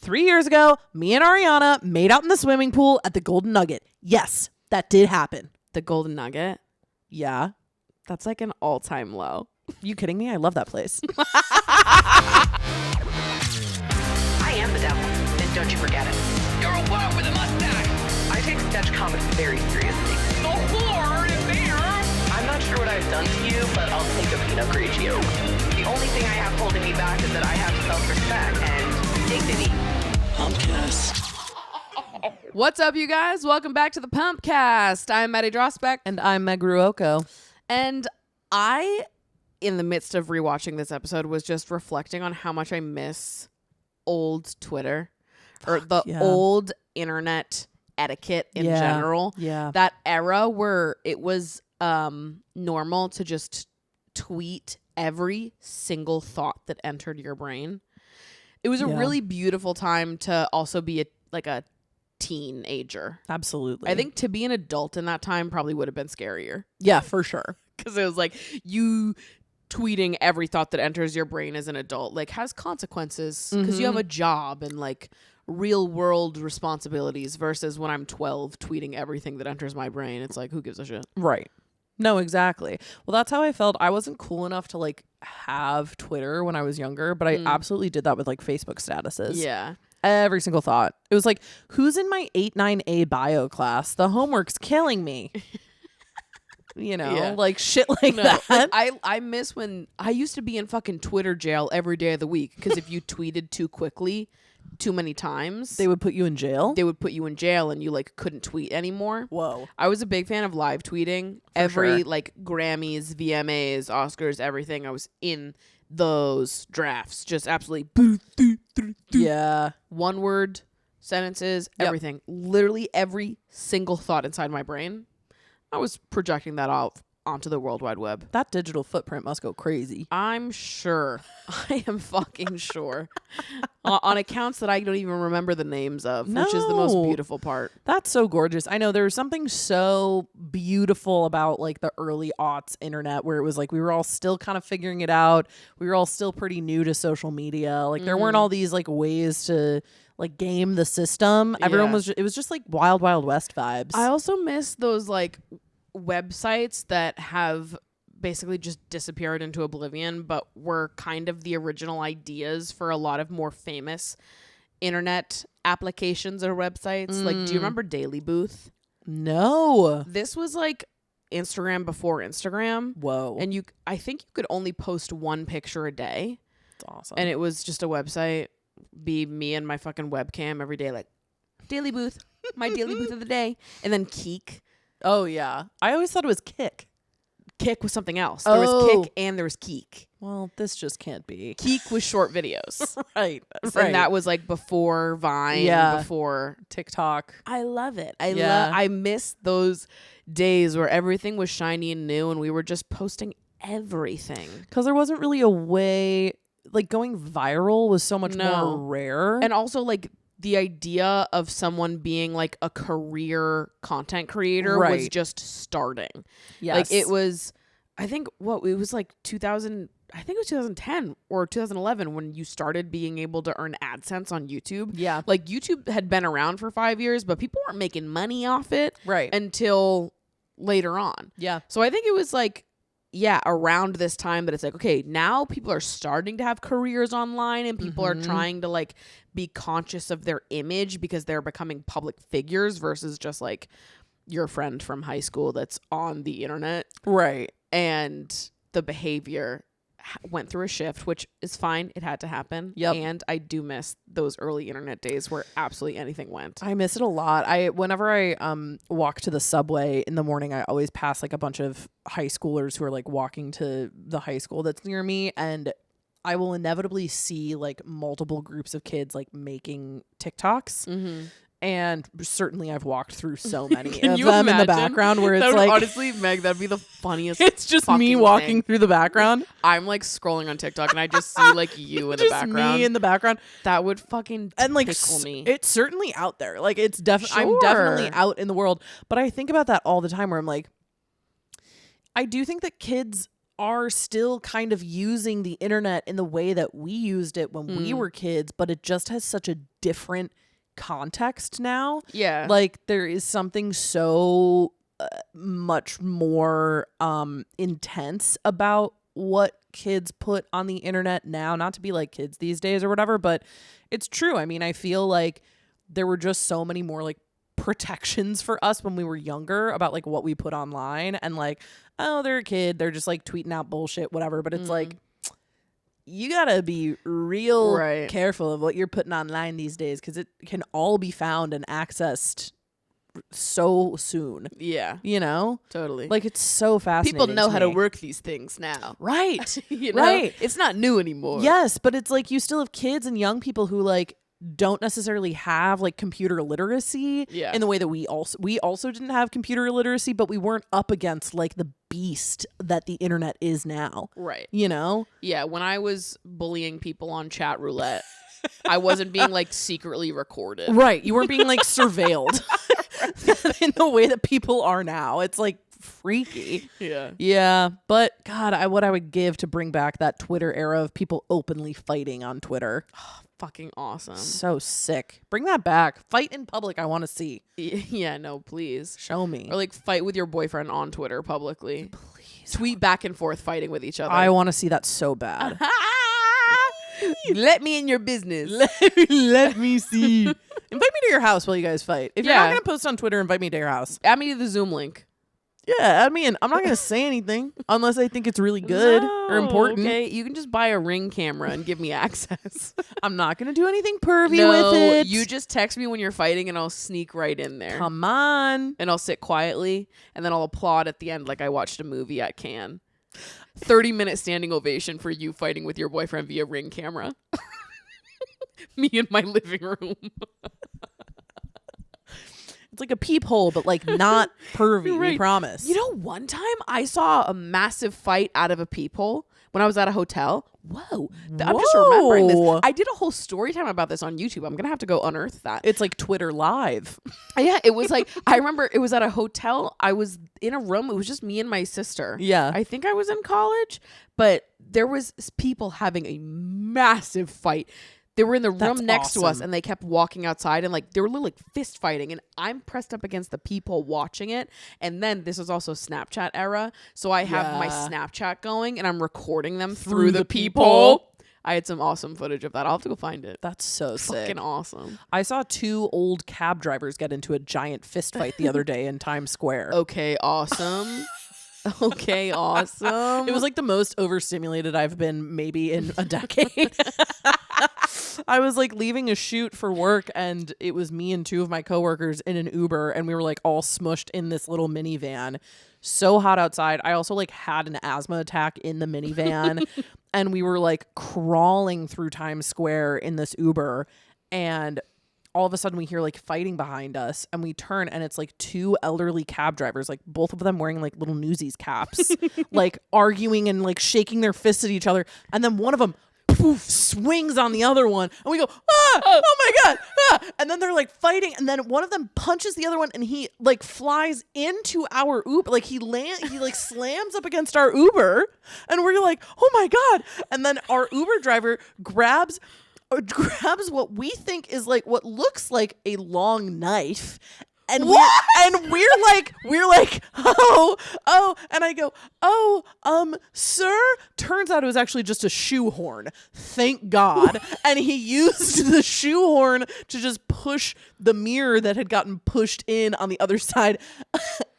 3 years ago, me and Ariana made out in the swimming pool at the Golden Nugget. Yes, that did happen. The Golden Nugget? Yeah. That's like an all-time low. You kidding me? I love that place. I am the devil, and don't you forget it. You're a whore with a mustache! I take sketch comedy very seriously. The whore is here! I'm not sure what I've done to you, but I'll take a Pinot Grigio. The only thing I have holding me back is that I have self-respect and dignity. Pumpcast. What's up, you guys? Welcome back to the Pumpcast. I'm Maddie Drosbeck. And I'm Meg Ruocco. And I, in the midst of rewatching this episode, was just reflecting on how much I miss old Twitter or the old internet etiquette in general. Yeah. That era where it was normal to just tweet every single thought that entered your brain. It was a really beautiful time to also be a teenager. Absolutely. I think to be an adult in that time probably would have been scarier. Yeah, for sure. Because it was like you tweeting every thought that enters your brain as an adult like has consequences because you have a job and like real world responsibilities versus when I'm 12 tweeting everything that enters my brain. It's like, who gives a shit? Right. No, exactly. Well, that's how I felt. I wasn't cool enough to like have Twitter when I was younger, but I absolutely did that with like Facebook statuses. Yeah. Every single thought. It was like, who's in my 8-9A bio class? The homework's killing me. You know, like shit like that. Like, I miss when I used to be in fucking Twitter jail every day of the week because if you tweeted too quickly, too many times, They would put you in jail? they would put you in jail and you like couldn't tweet anymore. Whoa. I was a big fan of live tweeting. Every like Grammys, VMAs, Oscars, everything. I was in those drafts. Just absolutely Yeah. one word sentences, everything. Literally every single thought inside my brain. I was projecting that off onto the World Wide Web. That digital footprint must go crazy. I'm sure. I am fucking sure. On accounts that I don't even remember the names of, which is the most No. beautiful part. That's so gorgeous. I know there was something so beautiful about like the early aughts internet where it was like we were all still kind of figuring it out. We were all still pretty new to social media. Like there weren't all these like ways to like game the system. Everyone was it was just like wild west vibes. I also miss those like websites that have basically just disappeared into oblivion, but were kind of the original ideas for a lot of more famous internet applications or websites. Like, do you remember Daily Booth? No. This was like Instagram before Instagram. Whoa. And I think you could only post one picture a day. That's awesome. And it was just a website. Be me and my fucking webcam every day, like Daily Booth, my Daily Booth of the day. And then Keek. Oh yeah. I always thought it was Kick. Kick was something else. There was Kick and there was Keek. Well, this just can't be. Keek was short videos. Right. And that was like before Vine, before TikTok. I love it. Yeah. I miss those days where everything was shiny and new and we were just posting everything. Because there wasn't really a way, like going viral was so much more rare. And also like the idea of someone being like a career content creator was just starting. Yes. Like it was, I think it was like 2000, I think it was 2010 or 2011 when you started being able to earn AdSense on YouTube. Yeah. Like YouTube had been around for 5 years, but people weren't making money off it Right. until later on. Yeah. So I think it was like, around this time that it's like, okay, now people are starting to have careers online and people are trying to like be conscious of their image because they're becoming public figures versus just like your friend from high school that's on the internet. Right. And the behavior went through a shift, which is fine. It had to happen. Yep. And I do miss those early internet days where absolutely anything went. I miss it a lot. Whenever I walk to the subway in the morning, I always pass like a bunch of high schoolers who are like walking to the high school that's near me, and I will inevitably see like multiple groups of kids like making TikToks. And certainly I've walked through so many of them in the background where it's like, honestly, Meg, that'd be the funniest. it's just me walking through the background. I'm like scrolling on TikTok and I just see like you in the background. Me in the background. That would fucking and like tickle me. It's certainly out there. Like it's definitely I'm Sure. definitely out in the world. But I think about that all the time where I'm like, I do think that kids are still kind of using the internet in the way that we used it when we were kids, but it just has such a different context now. Yeah. Like there is something so much more intense about what kids put on the internet now, not to be like kids these days or whatever, but it's true. I mean, I feel like there were just so many more like protections for us when we were younger about like what we put online, and like, oh, they're a kid, they're just like tweeting out bullshit, whatever, but it's like you gotta be real careful of what you're putting online these days, because it can all be found and accessed so soon. Yeah. You know? Totally. Like it's so fascinating. People know how to me. work these things now. Right. You know? Right. It's not new anymore. Yes, but it's like you still have kids and young people who like don't necessarily have like computer literacy in the way that we also didn't have computer literacy, but we weren't up against like the beast that the internet is now. Right. You know? Yeah. When I was bullying people on chat roulette, I wasn't being like secretly recorded. Right. You weren't being like surveilled in the way that people are now. It's like freaky. Yeah. Yeah. But God, what I would give to bring back that Twitter era of people openly fighting on Twitter. Fucking awesome. So sick. Bring that back. Fight in public. I want to see. Yeah, no, please. Show me. Or like fight with your boyfriend on Twitter publicly. Please. Tweet back and forth fighting with each other. I want to see that so bad. Let me in your business. Let me see. Invite me to your house while you guys fight. If you're not going to post on Twitter, invite me to your house. Add me to the Zoom link. Yeah, add me in. I'm not going to say anything unless I think it's really good or important. Okay, you can just buy a Ring camera and give me access. I'm not going to do anything pervy with it. You just text me when you're fighting and I'll sneak right in there. Come on. And I'll sit quietly and then I'll applaud at the end like I watched a movie at Cannes. 30-minute standing ovation for you fighting with your boyfriend via Ring camera. Me in my living room. It's like a peephole, but like not pervy, we promise. You know, one time I saw a massive fight out of a peephole when I was at a hotel. Whoa. I'm just remembering this. I did a whole story time about this on YouTube. I'm going to have to go unearth that. It's like Twitter live. Yeah, it was like, I remember it was at a hotel. I was in a room. It was just me and my sister. Yeah. I think I was in college, but there was people having a massive fight. They were in the room next to us and they kept walking outside and like they were literally like fist fighting, and I'm pressed up against the people watching it. And then this was also Snapchat era. So I have my Snapchat going and I'm recording them through the people. I had some awesome footage of that. I'll have to go find it. That's so sick. Fucking awesome. I saw 2 old cab drivers get into a giant fist fight the other day in Times Square. Okay, awesome. Okay, awesome. It was like the most overstimulated I've been maybe in a decade. I was like leaving a shoot for work and it was me and 2 of my coworkers in an Uber and we were like all smushed in this little minivan. So hot outside. I also like had an asthma attack in the minivan and we were like crawling through Times Square in this Uber, and all of a sudden we hear like fighting behind us and we turn and it's like 2 elderly cab drivers, like both of them wearing like little Newsies caps, like arguing and like shaking their fists at each other. And then one of them swings on the other one and we go, oh my God. And then they're like fighting. And then one of them punches the other one and he like flies into our Uber. Like he like slams up against our Uber and we're like, oh my God. And then our Uber driver grabs what we think is like what looks like a long knife, and we're like oh, and I go, sir, turns out it was actually just a shoehorn, thank God. And he used the shoehorn to just push the mirror that had gotten pushed in on the other side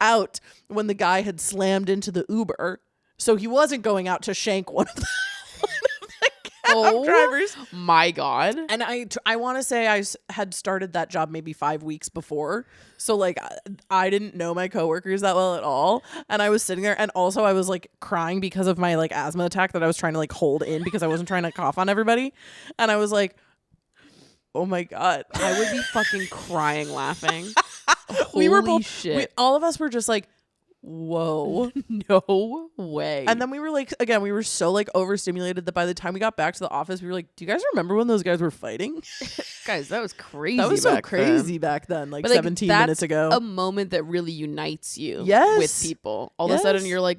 out when the guy had slammed into the Uber, so he wasn't going out to shank one of the drivers. My God. And I want to say I had started that job maybe 5 weeks before, so like I didn't know my coworkers that well at all, and I was sitting there and also I was like crying because of my like asthma attack that I was trying to like hold in because I wasn't trying to cough on everybody, and I was like, oh my God. I would be fucking crying laughing. We were Holy both shit. all of us were just like, whoa. No way. And then we were like, again, we were so like overstimulated that by the time we got back to the office, we were like, do you guys remember when those guys were fighting? Guys, that was crazy. That was so back crazy back then, like But, 17 minutes ago. A moment that really unites you Yes. with people. All of a sudden you're like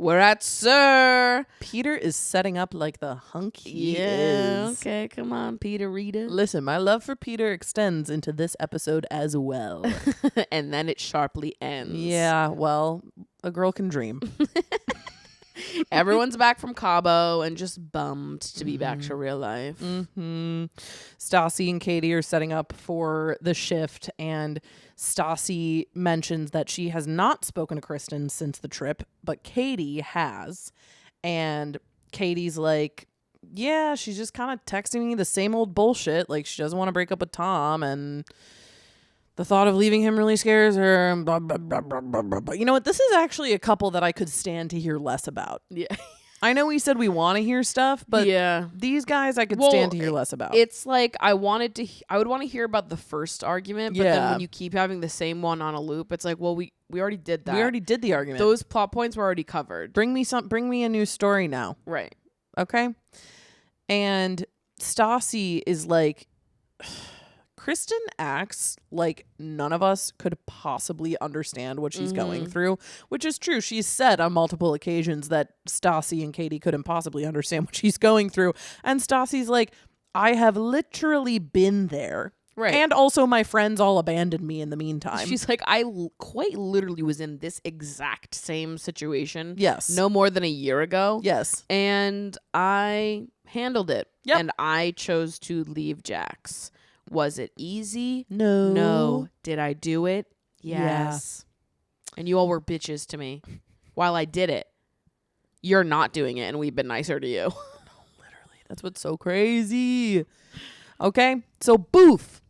We're at Sir. Peter is setting up like the hunk he is. Okay, come on, Peter, read it. Listen, my love for Peter extends into this episode as well. And then it sharply ends. Yeah, well, a girl can dream. Everyone's back from Cabo and just bummed to be back to real life. Mm-hmm. Stassi and Katie are setting up for the shift, and Stassi mentions that she has not spoken to Kristen since the trip, but Katie has. And Katie's like, yeah, she's just kind of texting me the same old bullshit. Like, she doesn't want to break up with Tom, and the thought of leaving him really scares her. Blah, blah, blah, blah, blah, blah, blah. You know what? This is actually a couple that I could stand to hear less about. Yeah. I know we said we want to hear stuff, but yeah, these guys I could stand to hear less about. It's like I would want to hear about the first argument, but then when you keep having the same one on a loop, it's like, well, we already did that. We already did the argument. Those plot points were already covered. Bring me a new story now. Right. Okay? And Stassi is like, Kristen acts like none of us could possibly understand what she's going through, which is true. She's said on multiple occasions that Stassi and Katie couldn't possibly understand what she's going through. And Stassi's like, I have literally been there. Right. And also my friends all abandoned me in the meantime. She's like, I quite literally was in this exact same situation. Yes. No more than a year ago. Yes. And I handled it. Yep. And I chose to leave JAX. Was it easy? No. No. Did I do it? Yes. Yeah. And you all were bitches to me while I did it. You're not doing it, and we've been nicer to you. Literally. That's what's so crazy. Okay. So, boof.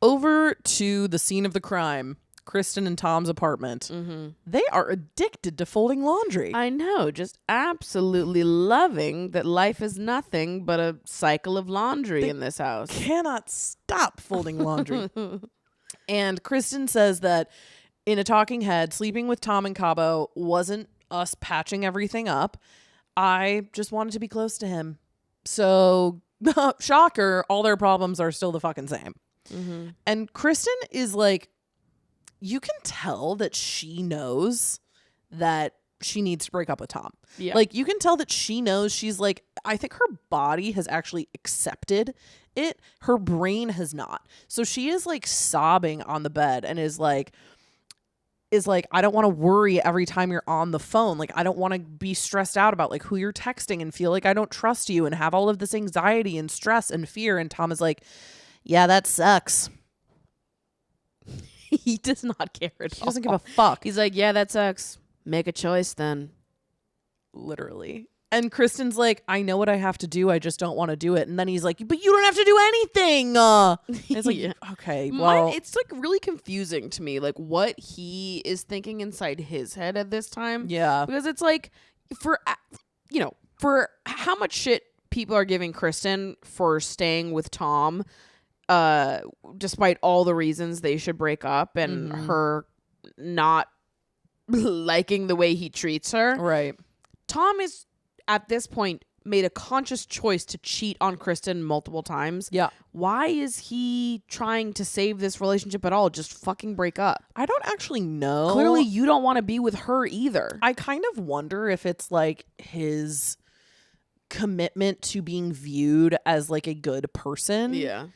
Over to the scene of the crime. Kristen and Tom's apartment. Mm-hmm. They are addicted to folding laundry. I know, just absolutely loving that life is nothing but a cycle of laundry in this house. Cannot stop folding laundry. And Kristen says that in a talking head, sleeping with Tom and Cabo wasn't us patching everything up. I just wanted to be close to him. So, shocker, all their problems are still the fucking same. Mm-hmm. And Kristen is like, you can tell that she knows that she needs to break up with Tom. Yeah. Like, you can tell that she knows. She's like, I think her body has actually accepted it. Her brain has not. So she is like sobbing on the bed and is like, I don't want to worry every time you're on the phone. Like, I don't want to be stressed out about like who you're texting and feel like I don't trust you and have all of this anxiety and stress and fear. And Tom is like, yeah, that sucks. He does not care at all. He doesn't give a fuck. He's like, yeah, that sucks. Make a choice then. Literally. And Kristen's like, I know what I have to do. I just don't want to do it. And then he's like, but you don't have to do anything. It's like, yeah. Okay, well. It's like really confusing to me, like what he is thinking inside his head at this time. Yeah. Because it's like, for how much shit people are giving Kristen for staying with Tom, despite all the reasons they should break up and her not liking the way he treats her. Right. Tom is, at this point, made a conscious choice to cheat on Kristen multiple times. Yeah. Why is he trying to save this relationship at all? Just fucking break up. I don't actually know. Clearly, you don't want to be with her either. I kind of wonder if it's like his commitment to being viewed as like a good person. Yeah.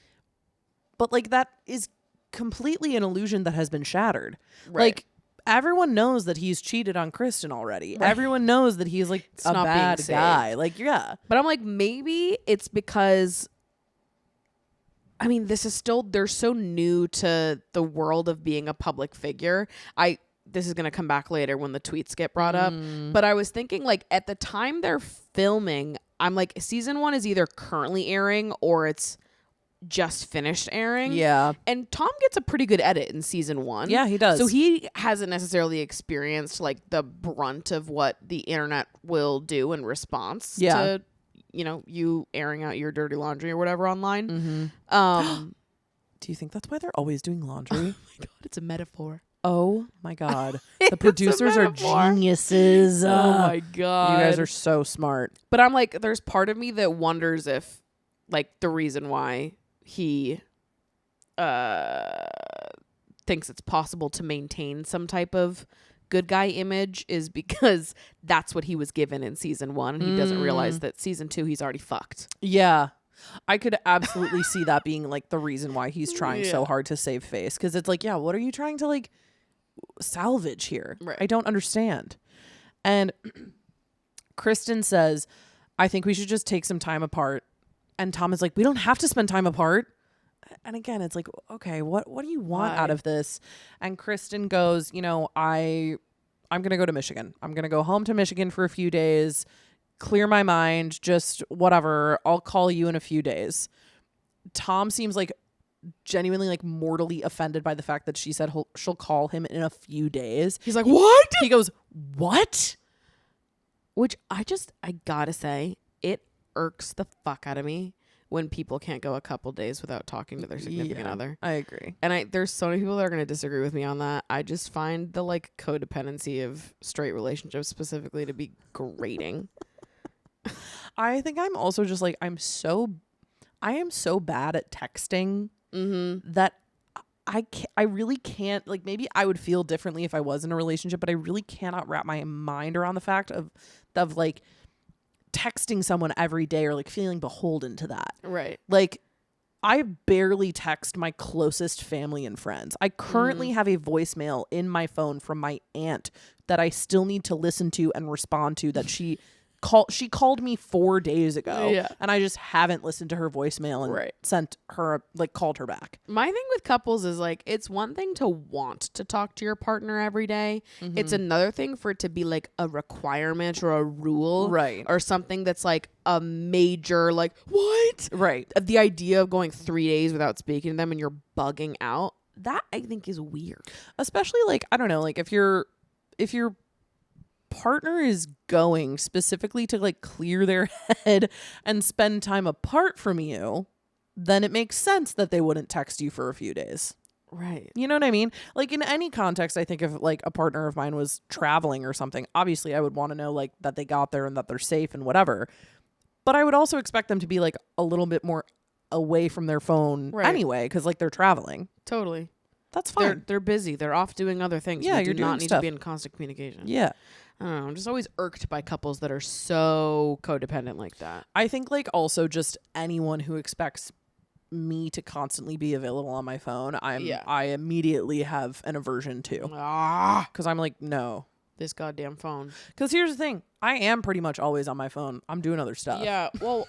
But like that is completely an illusion that has been shattered. Right. Like everyone knows that he's cheated on Kristen already. Right. Everyone knows that he's like a bad guy. Like, yeah. But I'm like, maybe it's because, I mean, this is still, they're so new to the world of being a public figure. This is going to come back later when the tweets get brought up. But I was thinking, like, at the time they're filming, I'm like, season 1 is either currently airing or it's just finished airing. Yeah. And Tom gets a pretty good edit in season 1. Yeah, he does. So he hasn't necessarily experienced like the brunt of what the internet will do in response to, you airing out your dirty laundry or whatever online. Mm-hmm. Do you think that's why they're always doing laundry? Oh my God, it's a metaphor. Oh my God. The producers are geniuses. Oh my God. You guys are so smart. But I'm like, there's part of me that wonders if like the reason why he thinks it's possible to maintain some type of good guy image is because that's what he was given in season 1, and he doesn't realize that season 2 he's already fucked. Yeah. I could absolutely see that being like the reason why he's trying so hard to save face, because it's like, yeah, what are you trying to like salvage here? Right. I don't understand. And Kristen says, I think we should just take some time apart. And Tom is like, we don't have to spend time apart. And again, it's like, okay, what do you want out of this? And Kristen goes, you know, I'm going to go to Michigan. I'm going to go home to Michigan for a few days, clear my mind, just whatever. I'll call you in a few days. Tom seems like genuinely like mortally offended by the fact that she said she'll call him in a few days. He's like, what? He goes, what? Which I gotta say, it irks the fuck out of me when people can't go a couple days without talking to their significant other. I agree. And there's so many people that are going to disagree with me on that. I just find the like codependency of straight relationships specifically to be grating. I think I'm also just like, I am so bad at texting that I really can't, like, maybe I would feel differently if I was in a relationship, but I really cannot wrap my mind around the fact of like texting someone every day or like feeling beholden to that. Right. Like, I barely text my closest family and friends. I currently have a voicemail in my phone from my aunt that I still need to listen to and respond to, that she called me 4 days ago. Yeah. And I just haven't listened to her voicemail and sent her, like, called her back. My thing with couples is like, it's one thing to want to talk to your partner every day. It's another thing for it to be like a requirement or a rule. Right. Or something that's like a major, like, what? Right. The idea of going 3 days without speaking to them and you're bugging out, that I think is weird. Especially, like, I don't know, like, if your partner is going specifically to like clear their head and spend time apart from you, then it makes sense that they wouldn't text you for a few days. Right. You know what I mean? Like, in any context, I think if like a partner of mine was traveling or something, obviously I would want to know like that they got there and that they're safe and whatever. But I would also expect them to be like a little bit more away from their phone anyway, because like they're traveling. Totally. That's fine. They're busy. They're off doing other things. Yeah, we you're do doing not need stuff. to be in constant communication. Yeah. I don't know. I'm just always irked by couples that are so codependent like that. I think like also just anyone who expects me to constantly be available on my phone, I immediately have an aversion to. Because I'm like, no. This goddamn phone. Because here's the thing. I am pretty much always on my phone. I'm doing other stuff. Yeah, well,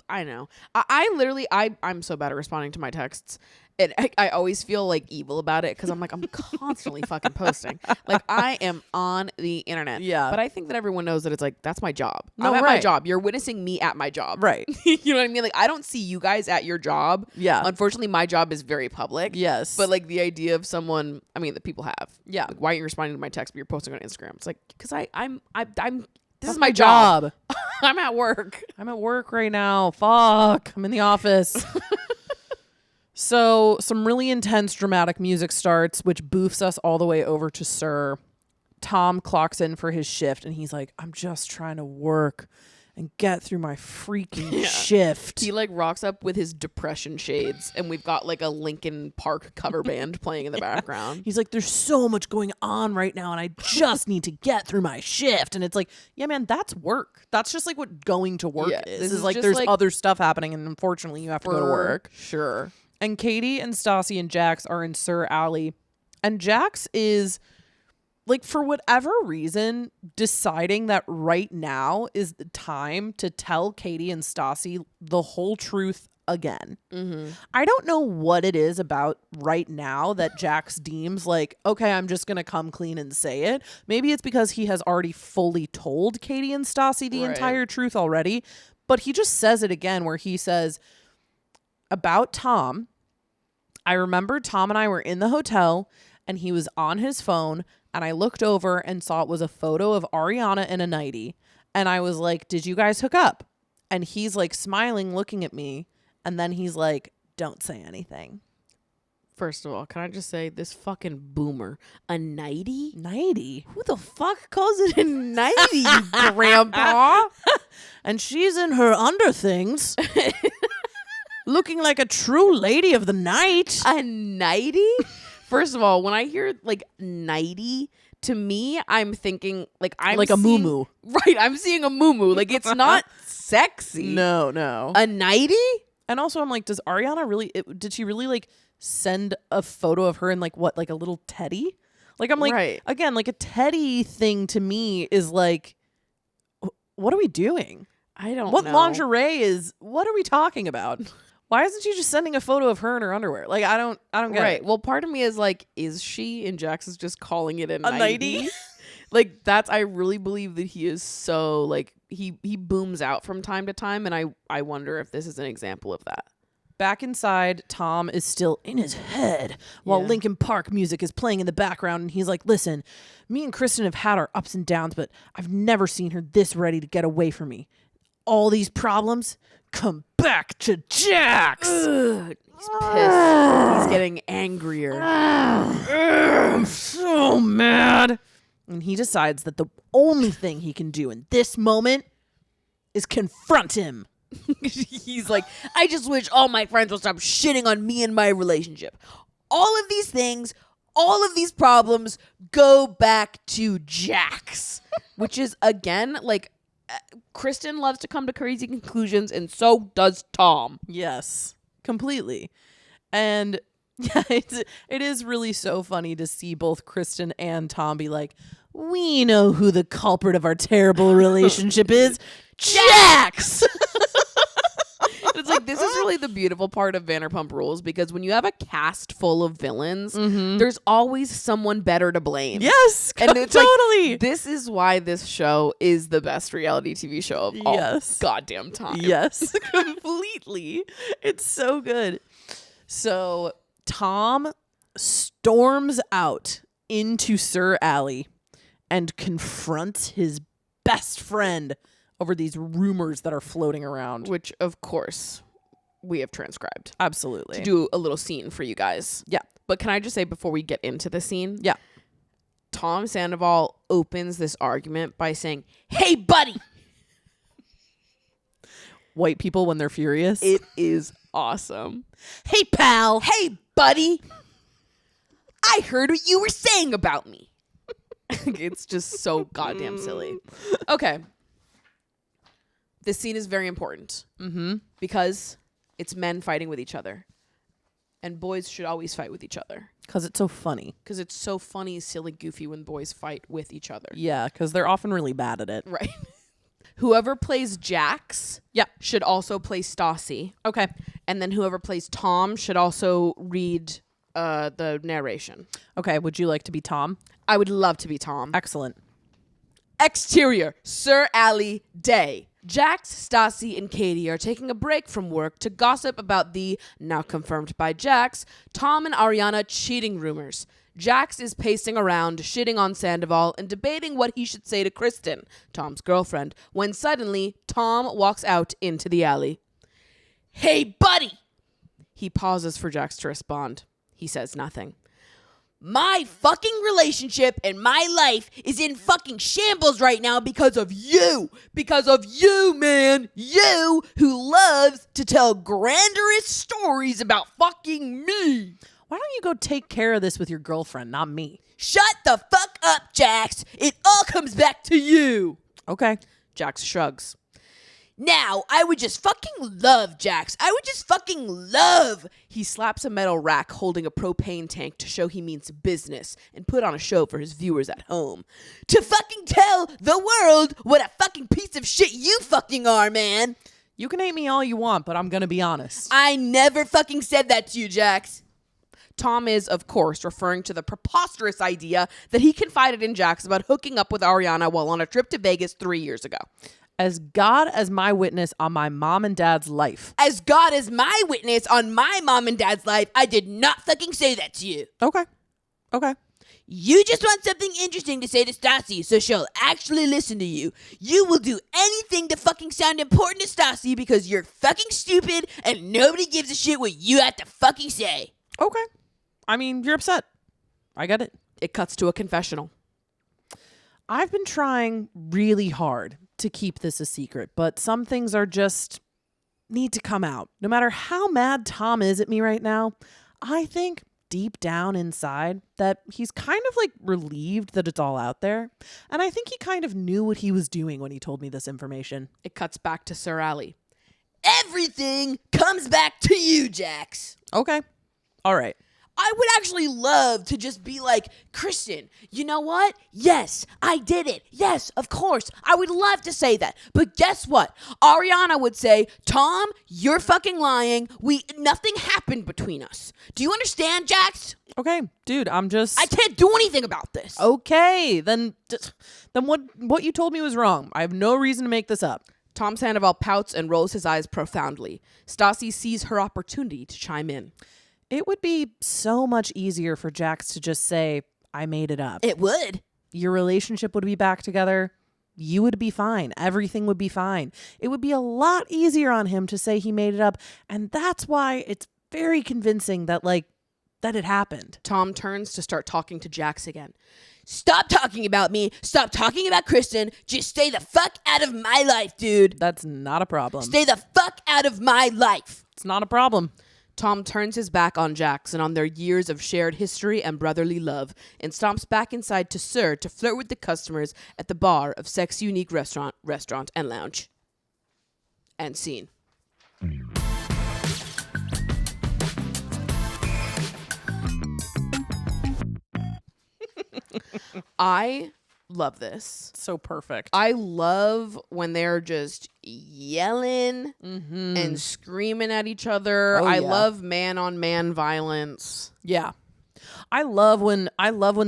I know. I literally, I'm so bad at responding to my texts. And I always feel like evil about it because I'm like, I'm constantly fucking posting. Like, I am on the internet. Yeah. But I think that everyone knows that it's like, that's my job. No, I'm at right. my job. You're witnessing me at my job. Right. You know what I mean? Like, I don't see you guys at your job. Yeah. Unfortunately, my job is very public. Yes. But like the idea of someone, I mean, that people have. Yeah. Like, why aren't you responding to my text but you're posting on Instagram? It's like, because I'm this is my my job. job. I'm at work. I'm at work right now. Fuck. I'm in the office. So some really intense dramatic music starts, which boofs us all the way over to Sir. Tom clocks in for his shift and he's like, I'm just trying to work and get through my freaking shift. He like rocks up with his depression shades and we've got like a Linkin Park cover band playing in the background. He's like, there's so much going on right now and I just need to get through my shift. And it's like, yeah, man, that's work. That's just like what going to work is. This is like just, there's like, other stuff happening and unfortunately you have to go to work. Sure. And Katie and Stassi and JAX are in Sir Alley. And JAX is, like, for whatever reason, deciding that right now is the time to tell Katie and Stassi the whole truth again. Mm-hmm. I don't know what it is about right now that JAX deems like, okay, I'm just going to come clean and say it. Maybe it's because he has already fully told Katie and Stassi the entire truth already. But he just says it again where he says, about Tom, I remember Tom and I were in the hotel and he was on his phone and I looked over and saw it was a photo of Ariana in a nightie. And I was like, did you guys hook up? And he's like smiling, looking at me. And then he's like, don't say anything. First of all, can I just say this fucking boomer, a nightie? Nightie? Who the fuck calls it a nightie, you grandpa? And she's in her underthings. Looking like a true lady of the night. A nightie? First of all, when I hear like nightie, to me, I'm thinking like I'm Like a seeing- muumuu. Right, I'm seeing a muumuu. Like it's not sexy. No. A nightie? And also I'm like, does Ariana really did she really like send a photo of her in like what, like a little teddy? Like I'm like, Right. again, like a teddy thing to me is like, what are we doing? I don't What know. lingerie is, what are we talking about? Why isn't she just sending a photo of her in her underwear? Like I don't get Right. it. Well, part of me is like, is she? And Jax is just calling it a nightie? nightie. Like that's, I really believe that he is so like he booms out from time to time, and I wonder if this is an example of that. Back inside, Tom is still in his head while Yeah. Linkin Park music is playing in the background. And he's like, listen, me and Kristen have had our ups and downs, but I've never seen her this ready to get away from me. All these problems come back to JAX. Ugh, he's pissed. He's getting angrier. I'm so mad. And he decides that the only thing he can do in this moment is confront him. He's like, I just wish all my friends would stop shitting on me and my relationship. All of these things, all of these problems go back to JAX, which is, again, like, Kristen loves to come to crazy conclusions, and so does Tom. Yes, completely. And yeah, it is really so funny to see both Kristen and Tom be like, we know who the culprit of our terrible relationship is. JAX! It's like, this is really the beautiful part of Vanderpump Rules, because when you have a cast full of villains, there's always someone better to blame. Yes, And it's totally. like, this is why this show is the best reality TV show of all Yes. goddamn time. Yes, completely. It's so good. So Tom storms out into Sir Alley and confronts his best friend over these rumors that are floating around. Which, of course, we have transcribed Absolutely. to do a little scene for you guys. Yeah. But can I just say, before we get into the scene? Yeah. Tom Sandoval opens this argument by saying, "Hey, buddy." White people when they're furious. It is awesome. Hey, pal. Hey, buddy. I heard what you were saying about me. It's just so goddamn silly. Okay. This scene is very important. Because it's men fighting with each other. And boys should always fight with each other. Because it's so funny. Because it's so funny, silly, goofy when boys fight with each other. Yeah, because they're often really bad at it. Right. Whoever plays Jax should also play Stassi. Okay. And then whoever plays Tom should also read the narration. Okay, would you like to be Tom? I would love to be Tom. Excellent. Exterior, Sir Alley Day. Jax, Stassi, and Katie are taking a break from work to gossip about the, now confirmed by Jax, Tom and Ariana cheating rumors. Jax is pacing around, shitting on Sandoval, and debating what he should say to Kristen, Tom's girlfriend, when suddenly Tom walks out into the alley. Hey, buddy! He pauses for Jax to respond. He says nothing. My fucking relationship and my life is in fucking shambles right now because of you. Because of you, man. You who loves to tell grandiose stories about fucking me. Why don't you go take care of this with your girlfriend, not me? Shut the fuck up, Jax. It all comes back to you. Okay. Jax shrugs. Now, I would just fucking love, Jax. I would just fucking love. He slaps a metal rack holding a propane tank to show he means business and put on a show for his viewers at home. To fucking tell the world what a fucking piece of shit you fucking are, man. You can hate me all you want, but I'm going to be honest. I never fucking said that to you, Jax. Tom is, of course, referring to the preposterous idea that he confided in Jax about hooking up with Ariana while on a trip to Vegas 3 years ago. As God as my witness on my mom and dad's life. As God is my witness on my mom and dad's life, I did not fucking say that to you. Okay. Okay. You just want something interesting to say to Stassi so she'll actually listen to you. You will do anything to fucking sound important to Stassi because you're fucking stupid and nobody gives a shit what you have to fucking say. Okay. I mean, you're upset. I get it. It cuts to a confessional. I've been trying really hard to keep this a secret, but some things are just need to come out. No matter how mad Tom is at me right now, I think deep down inside that he's kind of like relieved that it's all out there. And I think he kind of knew what he was doing when he told me this information. It cuts back to Sir Ali. Everything comes back to you, Jax. Okay. All right. I would actually love to just be like, Kristen, you know what? Yes, I did it. Yes, of course. I would love to say that. But guess what? Ariana would say, Tom, you're fucking lying. Nothing happened between us. Do you understand, Jax? Okay, dude, I'm just I can't do anything about this. okay. Then what you told me was wrong. I have no reason to make this up. Tom Sandoval pouts and rolls his eyes profoundly. Stassi sees her opportunity to chime in. It would be so much easier for Jax to just say, I made it up. It would. Your relationship would be back together. You would be fine. Everything would be fine. It would be a lot easier on him to say he made it up. And that's why it's very convincing that it happened. Tom turns to start talking to Jax again. Stop talking about me. Stop talking about Kristen. Just stay the fuck out of my life, dude. That's not a problem. Stay the fuck out of my life. It's not a problem. Tom turns his back on Jax and on their years of shared history and brotherly love and stomps back inside to Sir to flirt with the customers at the bar of Sex Unique Restaurant and Lounge. End scene. I love this. So perfect. I love when they're just yelling and screaming at each other. Oh, I yeah. love man on man violence. Yeah. I love when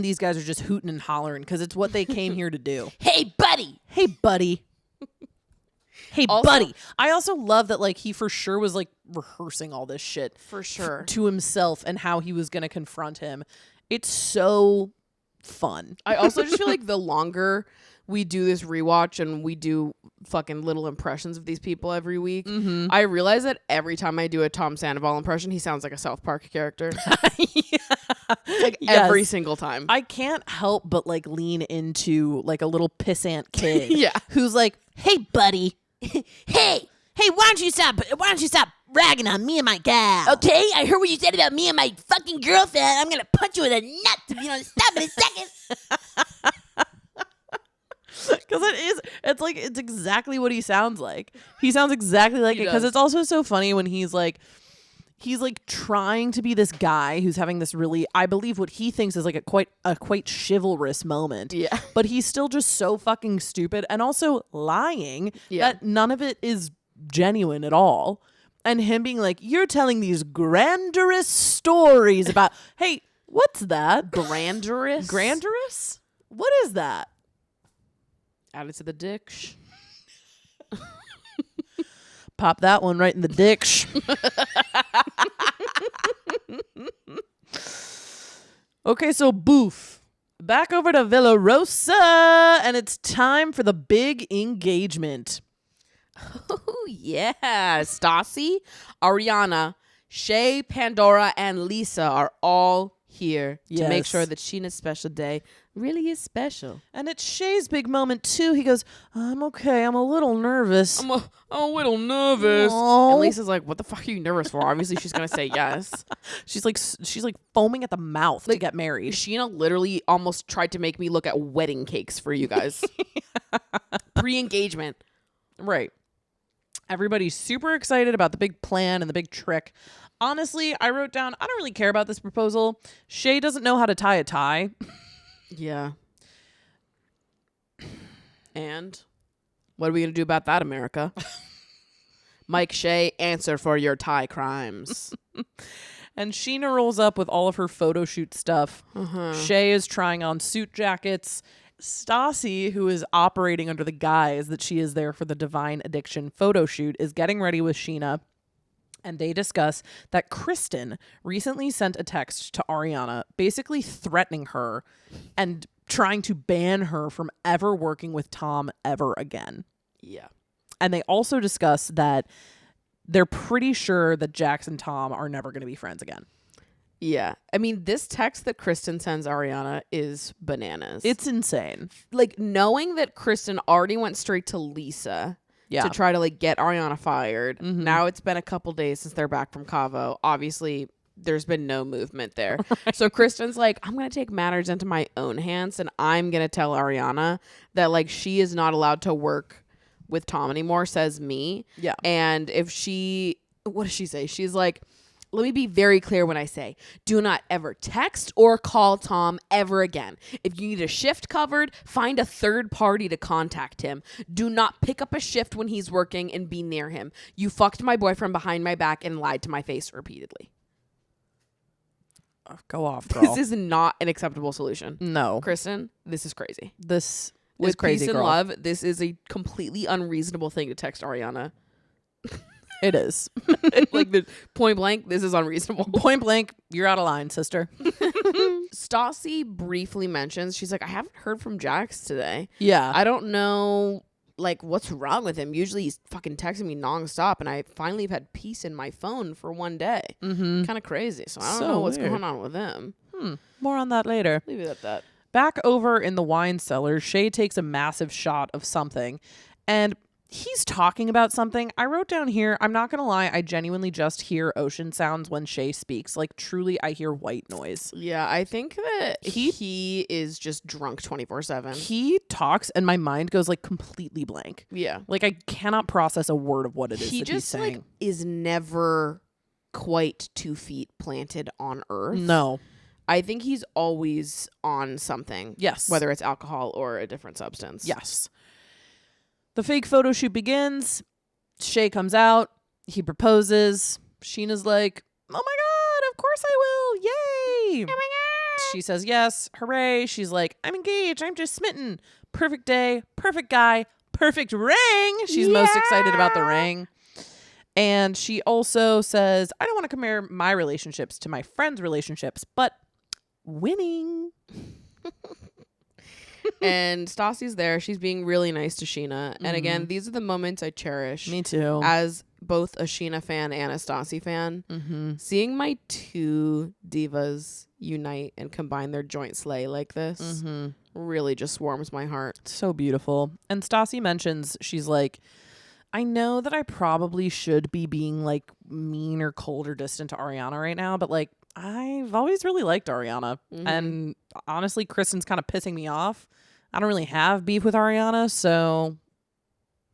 these guys are just hooting and hollering because it's what they came here to do. Hey, buddy. Hey, buddy. Hey, Also- buddy. I also love that he for sure was rehearsing all this shit For sure. to himself and how he was going to confront him. It's so fun. I also just feel like the longer we do this rewatch and we do fucking little impressions of these people every week, I realize that every time I do a Tom Sandoval impression, he sounds like a South Park character. Every single time. I can't help but lean into a little pissant kid. Yeah. Who's like, hey, buddy. Hey, why don't you stop ragging on me and my gal? Okay, I heard what you said about me and my fucking girlfriend. I'm gonna punch you in the nuts if you don't stop in a second. Because it's exactly what he sounds like. He sounds exactly like He it. Because does. it's also so funny when he's trying to be this guy who's having this really, I believe what he thinks is a quite chivalrous moment. Yeah. But he's still just so fucking stupid and also lying that none of it is genuine at all. And him being like, you're telling these grandiose stories about, hey, what's that? Grandiose? Grandiose? What is that? Add it to the dick. Pop that one right in the dick. Okay, so boof. Back over to Villa Rosa, and it's time for the big engagement. Oh, yeah. Stassi, Ariana, Shay, Pandora, and Lisa are all here to make Yes. sure that Sheena's special day really is special. And it's Shay's big moment, too. He goes, I'm okay. I'm a little nervous. I'm a little nervous. Aw. And Lisa's like, what the fuck are you nervous for? Obviously, she's going to say yes. She's like foaming at the mouth to get married. Sheena literally almost tried to make me look at wedding cakes for you guys. Pre-engagement. Right. Everybody's super excited about the big plan and the big trick. Honestly, I wrote down, I don't really care about this proposal. Shay doesn't know how to tie a tie. Yeah. And what are we going to do about that, America? Mike Shay, answer for your tie crimes. And Sheena rolls up with all of her photo shoot stuff. Shay is trying on suit jackets. Stassi, who is operating under the guise that she is there for the Divine Addiction photo shoot, is getting ready with Sheena. And they discuss that Kristen recently sent a text to Ariana basically threatening her and trying to ban her from ever working with Tom ever again. Yeah. And they also discuss that they're pretty sure that Jax and Tom are never going to be friends again. Yeah. I mean, this text that Kristen sends Ariana is bananas. It's insane. like knowing that Kristen already went straight to Lisa to try to get Ariana fired. Now it's been a couple days since they're back from Cavo. Obviously, there's been no movement there. So Kristen's like, I'm going to take matters into my own hands, and I'm going to tell Ariana that like she is not allowed to work with Tom anymore, says me. Yeah. And what does she say? She's like, let me be very clear when I say, do not ever text or call Tom ever again. If you need a shift covered, find a third party to contact him. Do not pick up a shift when he's working and be near him. You fucked my boyfriend behind my back and lied to my face repeatedly. Go off, girl. This is not an acceptable solution. No. Kristen, this is crazy. This With is crazy, peace girl. and love, this is a completely unreasonable thing to text Ariana. It is. Like the point blank, this is unreasonable. Point blank, you're out of line, sister. Stassi briefly mentions, she's like, I haven't heard from JAX today. Yeah. I don't know, like, what's wrong with him. Usually he's fucking texting me nonstop, and I finally have had peace in my phone for one day. Mm-hmm. Kind of crazy. So I don't So know what's weird. going on with him. More on that later. Leave it at that. Back over in the wine cellar, Shay takes a massive shot of something, and he's talking about something. I wrote down here, I'm not going to lie, I genuinely just hear ocean sounds when Shay speaks. Like, truly, I hear white noise. Yeah, I think that he is just drunk 24/7. He talks, and my mind goes, like, completely blank. Yeah. Like, I cannot process a word of what it is He that he's just, saying. like, is never quite 2 feet planted on Earth. No. I think he's always on something. Yes. Whether it's alcohol or a different substance. Yes. The fake photo shoot begins. Shay comes out. He proposes. Sheena's like, oh my God, of course I will. Yay. Oh my God. She says yes. Hooray. She's like, I'm engaged. I'm just smitten. Perfect day. Perfect guy. Perfect ring. She's most excited about the ring. And she also says, I don't want to compare my relationships to my friends' relationships, but winning. And Stassi's there. She's being really nice to Sheena. And again, these are the moments I cherish. Me too. As both a Sheena fan and a Stassi fan. Seeing my two divas unite and combine their joint slay like this really just warms my heart. So beautiful. And Stassi mentions, she's like, I know that I probably should be being like mean or cold or distant to Ariana right now, but like I've always really liked Ariana. And honestly, Kristen's kind of pissing me off. I don't really have beef with Ariana, so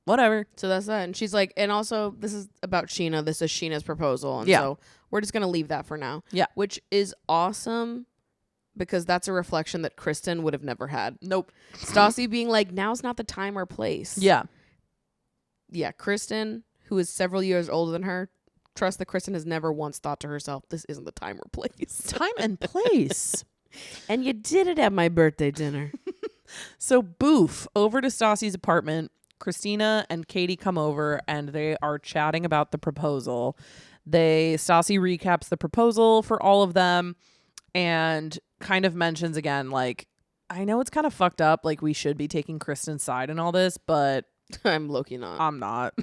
whatever. So that's that. And she's like, and also this is about Sheena. This is Sheena's proposal. And Yeah. so we're just going to leave that for now. Yeah. Which is awesome because that's a reflection that Kristen would have never had. Nope. Stassi being like, now's not the time or place. Yeah. Yeah. Kristen, who is several years older than her, trust that Kristen has never once thought to herself, this isn't the time or place. Time and place. And you did it at my birthday dinner. So boof, over to Stassi's apartment. Christina and Katie come over and they are chatting about the proposal. Stassi recaps the proposal for all of them and kind of mentions again, like, I know it's kind of fucked up, like we should be taking Kristen's side in all this, but I'm low-key not. I'm not.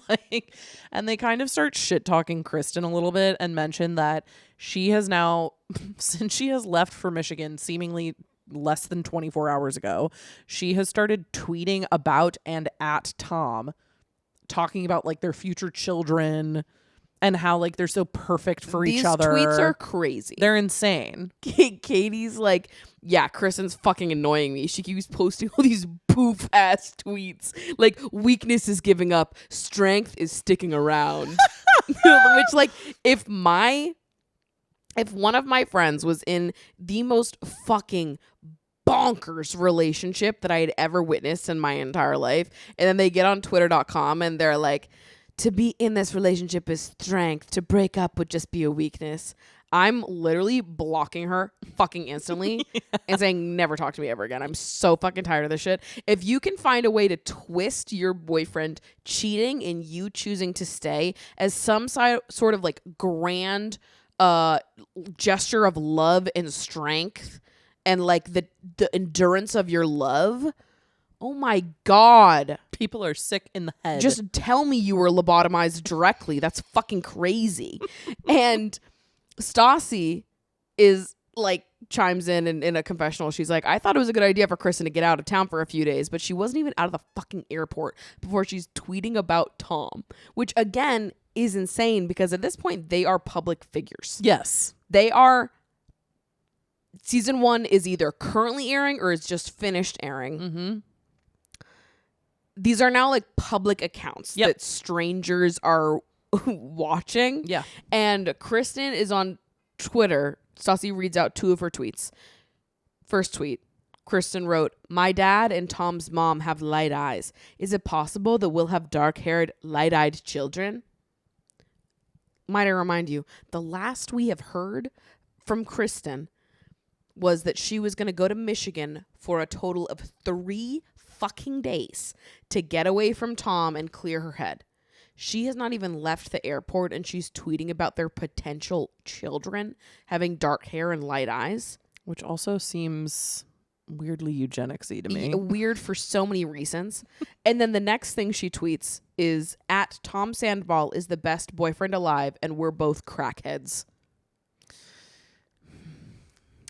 Like, and they kind of start shit talking Kristen a little bit and mention that she has now, since she has left for Michigan, seemingly less than 24 hours ago, she has started tweeting about and at Tom, talking about like their future children and how like they're so perfect for each other. These tweets are crazy. They're insane. Katie's like, yeah, Kristen's fucking annoying me. She keeps posting all these poof ass tweets. Like, weakness is giving up, strength is sticking around. Which, like, if one of my friends was in the most fucking bonkers relationship that I had ever witnessed in my entire life, and then they get on twitter.com and they're like, to be in this relationship is strength, to break up would just be a weakness, I'm literally blocking her fucking instantly and saying, never talk to me ever again. I'm so fucking tired of this shit. If you can find a way to twist your boyfriend cheating and you choosing to stay as some sort of like grand gesture of love and strength and like the endurance of your love, oh my God. People are sick in the head. Just tell me you were lobotomized directly. That's fucking crazy. And Stassi is like chimes in a confessional. She's like, I thought it was a good idea for Kristen to get out of town for a few days, but she wasn't even out of the fucking airport before she's tweeting about Tom, which again is insane because at this point they are public figures. Yes. They are. Season 1 is either currently airing or is just finished airing. Mm-hmm. These are now like public accounts that strangers are watching. Yeah. And Kristen is on Twitter. Stassi reads out 2 of her tweets. First tweet, Kristen wrote, "My dad and Tom's mom have light eyes. Is it possible that we'll have dark-haired, light-eyed children?" Might I remind you, the last we have heard from Kristen was that she was going to go to Michigan for a total of 3 fucking days to get away from Tom and clear her head. She has not even left the airport and she's tweeting about their potential children having dark hair and light eyes. Which also seems weirdly eugenics-y to me. Weird for so many reasons. And then the next thing she tweets is, "At Tom Sandoval is the best boyfriend alive and we're both crackheads."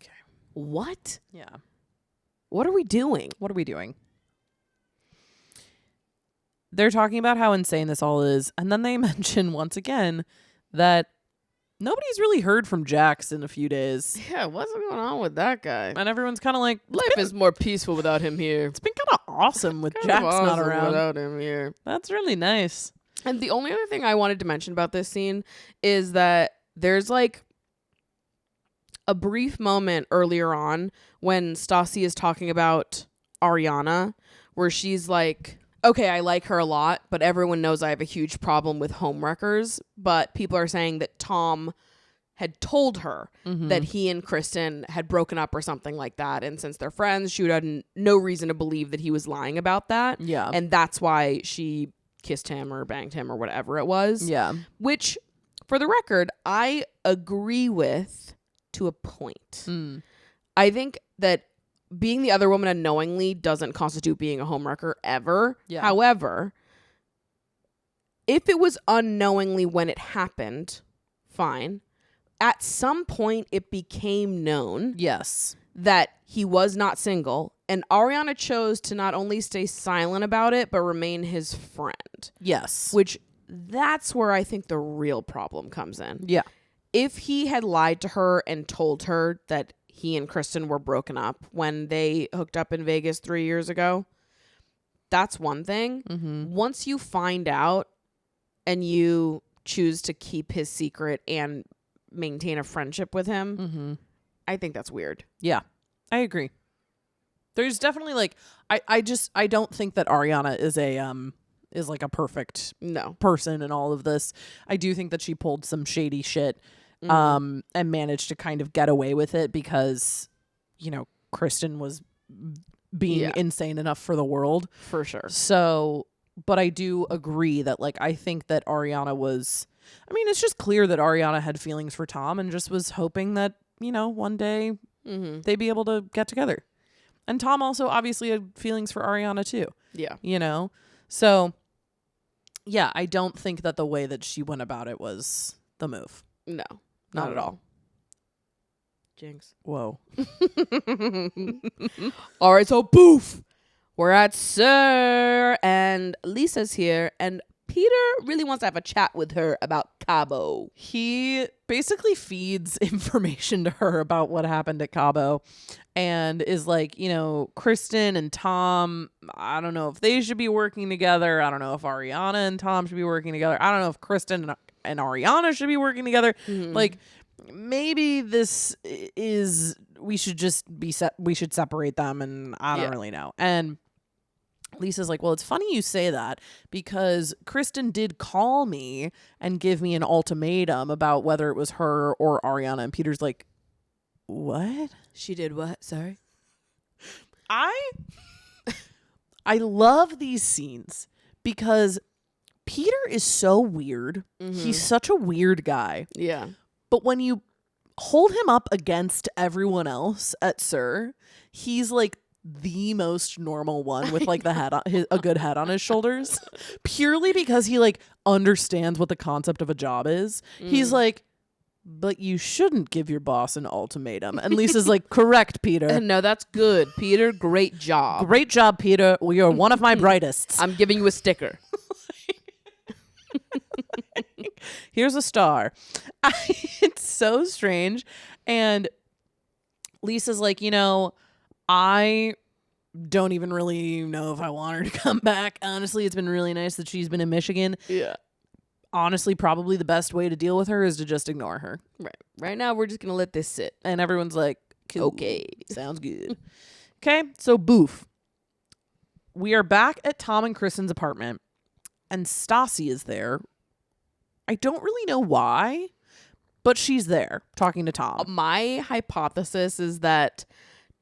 Okay. What? Yeah. What are we doing? What are we doing? They're talking about how insane this all is. And then they mention once again that nobody's really heard from JAX in a few days. Yeah, what's going on with that guy? And everyone's kind of like, Life is more peaceful without him here. it's been kind of awesome with JAX not around. Without him here. That's really nice. And the only other thing I wanted to mention about this scene is that there's like a brief moment earlier on when Stassi is talking about Ariana, where she's like, "Okay, I like her a lot, but everyone knows I have a huge problem with homewreckers." But people are saying that Tom had told her that he and Kristen had broken up or something like that. And since they're friends, she would have no reason to believe that he was lying about that. Yeah. And that's why she kissed him or banged him or whatever it was. Yeah. Which, for the record, I agree with to a point. Mm. I think that being the other woman unknowingly doesn't constitute being a homewrecker ever. Yeah. However, if it was unknowingly when it happened, fine. At some point, it became known Yes. that he was not single, and Ariana chose to not only stay silent about it, but remain his friend. Yes. Which, that's where I think the real problem comes in. Yeah. If he had lied to her and told her that he and Kristen were broken up when they hooked up in Vegas 3 years ago, that's one thing. Mm-hmm. Once you find out and you choose to keep his secret and maintain a friendship with him, Mm-hmm. I think that's weird. Yeah, I agree. There's definitely like, I don't think that Ariana is like a perfect No. person in all of this. I do think that she pulled some shady shit and managed to kind of get away with it because, you know, Kristen was being insane enough for the world. For sure. So, but I do agree that like, I think that Ariana was, I mean, it's just clear that Ariana had feelings for Tom and just was hoping that, you know, one day they'd be able to get together. And Tom also obviously had feelings for Ariana too. Yeah. You know? So, yeah, I don't think that the way that she went about it was the move. No, not at all. Jinx. Whoa. All right, so poof. We're at Sir, and Lisa's here, and Peter really wants to have a chat with her about Cabo. He basically feeds information to her about what happened at Cabo and is like, you know, Kristen and Tom, I don't know if they should be working together. I don't know if Ariana and Tom should be working together. I don't know if Kristen and Ariana should be working together. Like, maybe this is, we should just be we should separate them, and I don't really know. And Lisa's like, well, it's funny you say that because Kristen did call me and give me an ultimatum about whether it was her or Ariana. And Peter's like, what? She did what? Sorry. I love these scenes because Peter is so weird. He's such a weird guy. Yeah. But when you hold him up against everyone else at Sir, he's like the most normal one with like the head on a good head on his shoulders, purely because he like understands what the concept of a job is. He's like, but you shouldn't give your boss an ultimatum. And Lisa's like, correct, Peter. No, that's good. Peter, great job. Great job, Peter. Well, you're one of my brightest. I'm giving you a sticker. like, here's a star. It's so strange. And Lisa's like, I don't even really know if I want her to come back. Honestly, it's been really nice that she's been in Michigan. Yeah. Honestly, probably the best way to deal with her is to just ignore her. Right now, we're just going to let this sit. And everyone's like, cool. Okay. Sounds good. Okay, so boof. We are back at Tom and Kristen's apartment, and Stassi is there. I don't really know why, but she's there talking to Tom. My hypothesis is that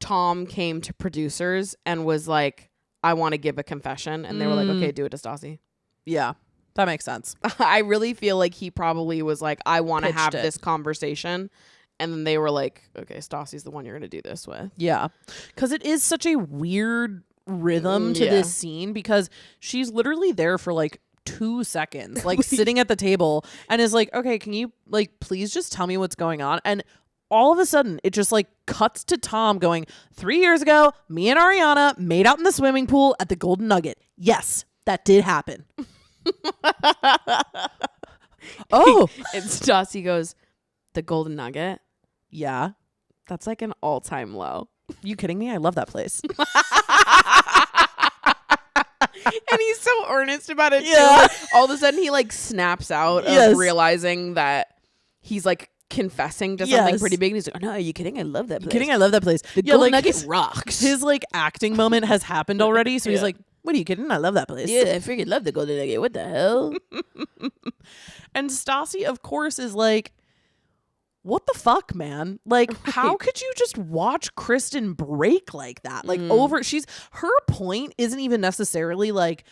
Tom came to producers and was like, I want to give a confession. And they were like, okay, do it to Stassi. Yeah, that makes sense. I really feel like he probably was like, I want to Pitched have it. this conversation. And then they were like, okay, Stassi's the one you're going to do this with. Yeah, because it is such a weird rhythm to this scene because she's literally there for like 2 seconds, like sitting at the table and is like, okay, can you like please just tell me what's going on? And all of a sudden it just like cuts to Tom going, 3 years ago, me and Ariana made out in the swimming pool at the Golden Nugget. Yes, that did happen. Oh. And Stassi goes, the Golden Nugget? Yeah. That's like an all-time low. You kidding me? I love that place. And he's so earnest about it, Yeah. too. Like, all of a sudden, he, like, snaps out Yes. of realizing that he's, like, confessing to something Yes. pretty big. And he's like, oh, no, are you kidding? I love that place. Kidding? I love that place. The Golden Nugget rocks. His like acting moment has happened already. So he's like, what are you kidding? I love that place. Yeah, I freaking love the Golden Nugget. What the hell? And Stassi, of course, is like, what the fuck, man? Like, how could you just watch Kristen break like that? Like, her point isn't even necessarily like,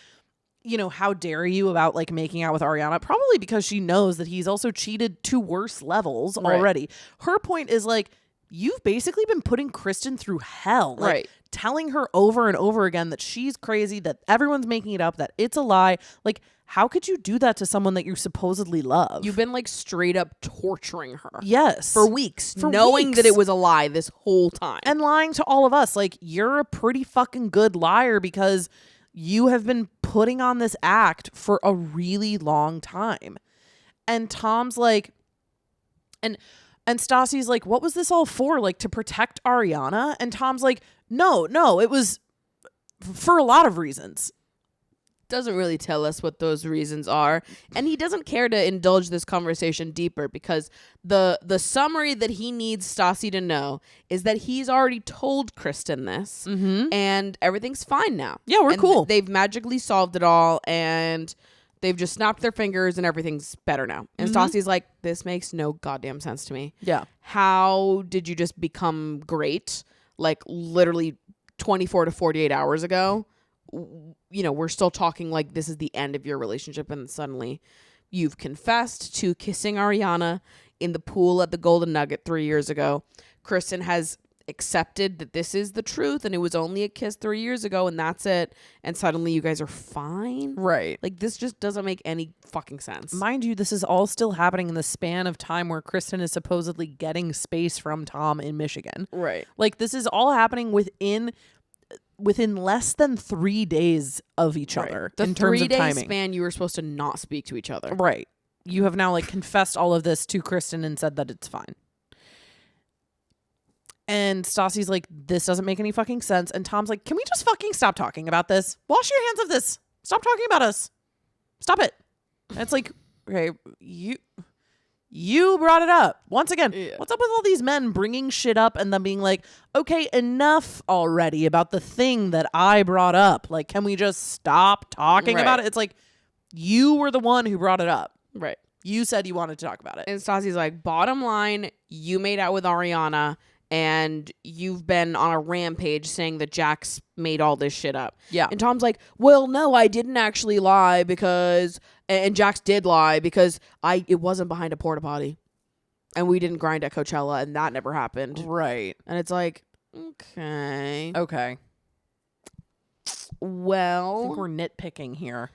how dare you about like making out with Ariana? Probably because she knows that he's also cheated to worse levels already. Her point is like, you've basically been putting Kristen through hell. Like, telling her over and over again that she's crazy, that everyone's making it up, that it's a lie. Like, how could you do that to someone that you supposedly love? You've been like straight up torturing her. Yes. For weeks. Knowing that it was a lie this whole time. And lying to all of us. Like, you're a pretty fucking good liar because you have been putting on this act for a really long time. And Tom's like, and Stassi's like, what was this all for? Like, to protect Ariana? And Tom's like, no, it was for a lot of reasons. Doesn't really tell us what those reasons are, and he doesn't care to indulge this conversation deeper because the summary that he needs Stassi to know is that he's already told Kristen this, and everything's fine now. Yeah, we're cool. They've magically solved it all, and they've just snapped their fingers, and everything's better now. And Stassi's like, this makes no goddamn sense to me. Yeah. How did you just become great? Like, literally 24 to 48 hours ago. We're still talking like this is the end of your relationship, and suddenly you've confessed to kissing Ariana in the pool at the Golden Nugget 3 years ago. Kristen has accepted that this is the truth and it was only a kiss 3 years ago and that's it. And suddenly you guys are fine. Right. Like, this just doesn't make any fucking sense. Mind you, this is all still happening in the span of time where Kristen is supposedly getting space from Tom in Michigan. Right. Like, this is all happening within less than 3 days of each other in terms of 3-day timing. span, you were supposed to not speak to each other. Right. You have now like confessed all of this to Kristen and said that it's fine. And Stassi's like, this doesn't make any fucking sense. And Tom's like, can we just fucking stop talking about this? Wash your hands of this. Stop talking about us. Stop it. And it's like, okay, you brought it up. Once again, what's up with all these men bringing shit up and then being like, okay, enough already about the thing that I brought up. Like, can we just stop talking about it? It's like, you were the one who brought it up. Right. You said you wanted to talk about it. And Stassi's like, bottom line, you made out with Ariana and you've been on a rampage saying that JAX made all this shit up. Yeah. And Tom's like, well, no, I didn't actually lie because... And JAX did lie because it wasn't behind a porta potty. And we didn't grind at Coachella and that never happened. Right. And it's like, okay. Okay. Well... I think we're nitpicking here.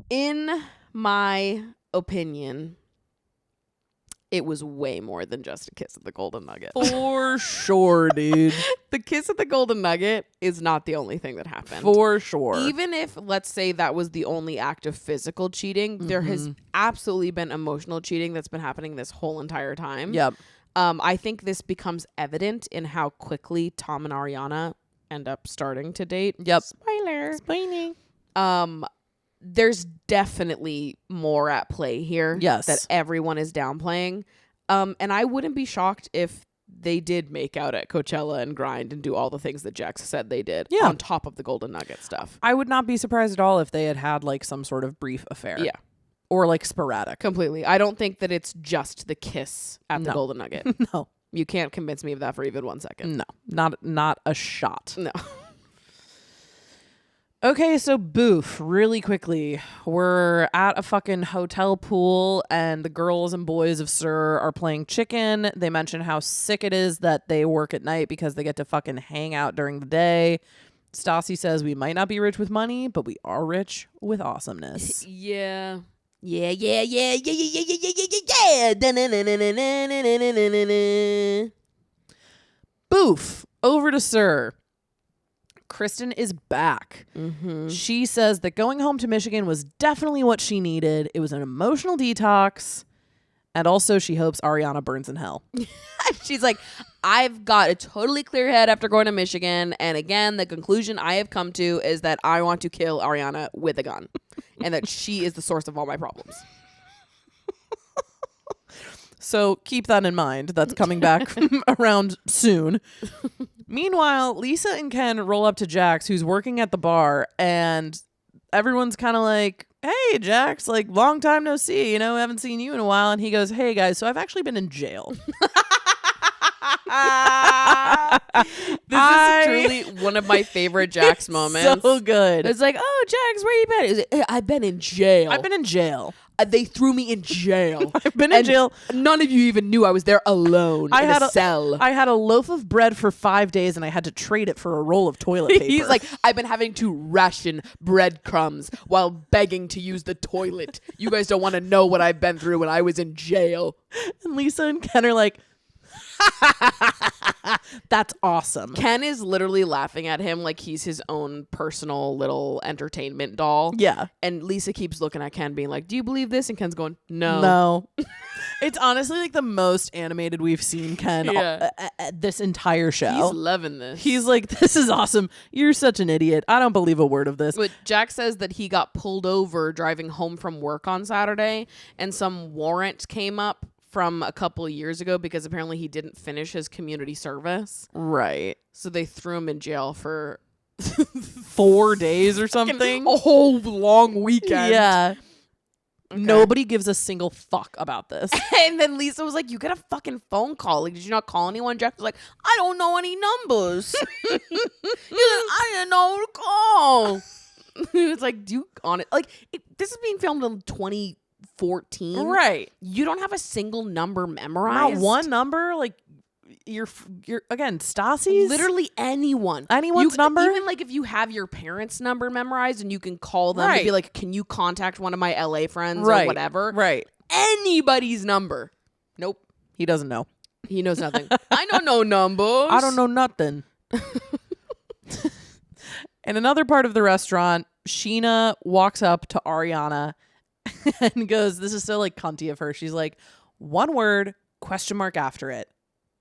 In my opinion, it was way more than just a kiss at the Golden Nugget. For sure, dude. The kiss at the Golden Nugget is not the only thing that happened. For sure. Even if, let's say, that was the only act of physical cheating, there has absolutely been emotional cheating that's been happening this whole entire time. Yep. I think this becomes evident in how quickly Tom and Ariana end up starting to date. Yep. Spoiler. Spoiling. There's definitely more at play here. Yes. That everyone is downplaying. And I wouldn't be shocked if they did make out at Coachella and grind and do all the things that JAX said they did on top of the Golden Nugget stuff. I would not be surprised at all if they had like some sort of brief affair. Yeah. Or like sporadic. Completely. I don't think that it's just the kiss at the Golden Nugget. No. You can't convince me of that for even 1 second. No. Not a shot. No. Okay, so boof, really quickly. We're at a fucking hotel pool and the girls and boys of Sir are playing chicken. They mention how sick it is that they work at night because they get to fucking hang out during the day. Stassi says we might not be rich with money, but we are rich with awesomeness. Yeah. Yeah, yeah, yeah, yeah, yeah, yeah, yeah, yeah, yeah, yeah. Boof, over to Sir. Kristen is back. She says that going home to Michigan was definitely what she needed. It was an emotional detox. And also she hopes Ariana burns in hell. She's like, I've got a totally clear head after going to Michigan. And again, the conclusion I have come to is that I want to kill Ariana with a gun. And that she is the source of all my problems. So keep that in mind. That's coming back around soon. Meanwhile, Lisa and Ken roll up to JAX, who's working at the bar, and everyone's kind of like, hey, JAX, like, long time no see. You know, haven't seen you in a while. And he goes, hey, guys, so I've actually been in jail. This is truly one of my favorite JAX moments. So good. It's like, oh, JAX, where you been? Is it, I've been in jail. I've been in jail. They threw me in jail. I've been in jail. None of you even knew I was there alone in a cell. I had a loaf of bread for 5 days, and I had to trade it for a roll of toilet paper. He's like, I've been having to ration breadcrumbs while begging to use the toilet. You guys don't want to know what I've been through when I was in jail. And Lisa and Ken are like, that's awesome. Ken is literally laughing at him like he's his own personal little entertainment doll. Yeah. And Lisa keeps looking at Ken being like, do you believe this? And Ken's going, no. No. It's honestly like the most animated we've seen Ken this entire show. He's loving this. He's like, this is awesome. You're such an idiot. I don't believe a word of this. But Jack says that he got pulled over driving home from work on Saturday and some warrant came up from a couple of years ago because apparently he didn't finish his community service. Right. So they threw him in jail for 4 days or something. A whole long weekend. Yeah. Okay. Nobody gives a single fuck about this. And then Lisa was like, you get a fucking phone call. Like, did you not call anyone? Jack was like, I don't know any numbers. He's like, I didn't know who to call. It's like, do you on it? Like, this is being filmed in 2014. Right. You don't have a single number memorized. Not one number. Like, you're again, Stassi's? Literally anyone. Anyone's number? Even like if you have your parents' number memorized and you can call them and be like, can you contact one of my LA friends or whatever? Right. Anybody's number. Nope. He doesn't know. He knows nothing. I don't know numbers. I don't know nothing. In another part of the restaurant, Sheena walks up to Ariana and goes, this is so like cunty of her. She's like, one word, question mark after it.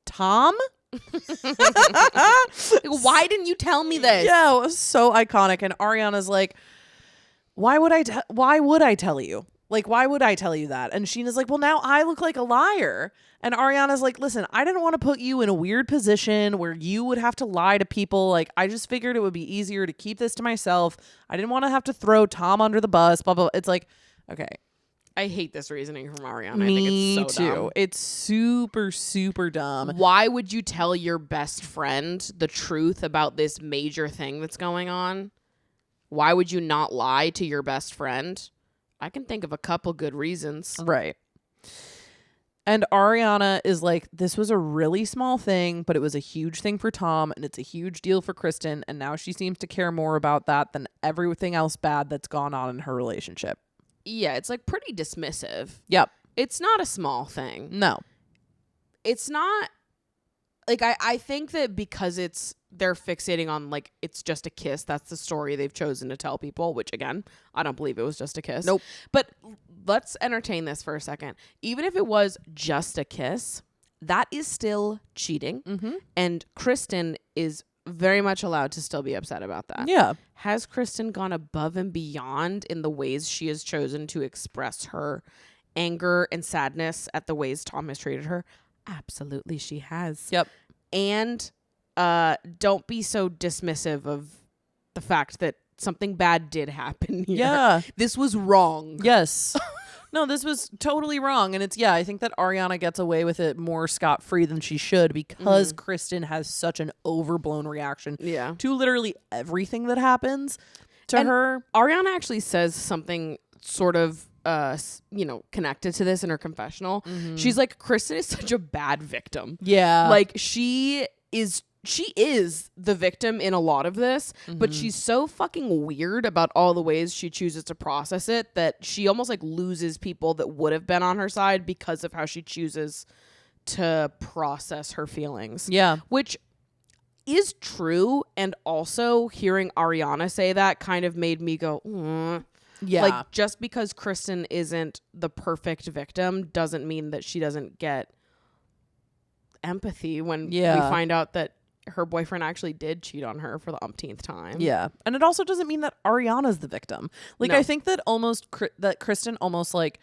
Tom? Like, why didn't you tell me this? Yeah, it was so iconic. And Ariana's like, why would I tell you? Like, why would I tell you that? And Sheena's like, well, now I look like a liar. And Ariana's like, listen, I didn't want to put you in a weird position where you would have to lie to people. Like, I just figured it would be easier to keep this to myself. I didn't want to have to throw Tom under the bus, blah, blah, blah. It's like, okay. I hate this reasoning from Ariana. Me I think it's so too. dumb. It's super, super dumb. Why would you tell your best friend the truth about this major thing that's going on? Why would you not lie to your best friend? I can think of a couple good reasons. Right. And Ariana is like, this was a really small thing, but it was a huge thing for Tom, and it's a huge deal for Kristen, and now she seems to care more about that than everything else bad that's gone on in her relationship. Yeah, it's like pretty dismissive. Yep. It's not a small thing. No. It's not like I think that because they're fixating on like it's just a kiss. That's the story they've chosen to tell people, which again, I don't believe it was just a kiss. Nope. But let's entertain this for a second. Even if it was just a kiss, that is still cheating. And Kristen is very much allowed to still be upset about that. Yeah. Has Kristen gone above and beyond in the ways she has chosen to express her anger and sadness at the ways Tom has treated her? Absolutely, she has. Yep. And don't be so dismissive of the fact that something bad did happen here. Yeah. This was wrong. Yes. No, this was totally wrong. And I think that Ariana gets away with it more scot-free than she should because Kristen has such an overblown reaction Yeah. to literally everything that happens to And her. Ariana actually says something sort of connected to this in her confessional. She's like, Kristen is such a bad victim. Yeah. Like she is the victim in a lot of this, but she's so fucking weird about all the ways she chooses to process it that she almost like loses people that would have been on her side because of how she chooses to process her feelings. Yeah. Which is true. And also hearing Ariana say that kind of made me go, Yeah. Like just because Kristen isn't the perfect victim doesn't mean that she doesn't get empathy when we find out that her boyfriend actually did cheat on her for the umpteenth time. Yeah. And it also doesn't mean that Ariana's the victim. Like, No. I think that that Kristen almost like,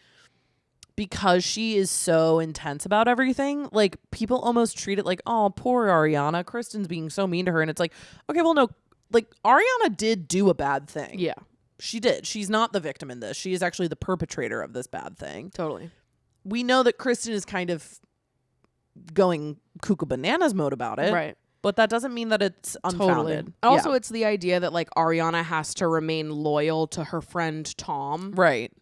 because she is so intense about everything, like people almost treat it like, oh, poor Ariana, Kristen's being so mean to her. And it's like, okay, well, no, like Ariana did do a bad thing. Yeah, She did. She's not the victim in this. She is actually the perpetrator of this bad thing. totally. We know that Kristen is kind of going cuckoo bananas mode about it. Right. But that doesn't mean that it's unfounded. Also, it's the idea that like Ariana has to remain loyal to her friend Tom. Right.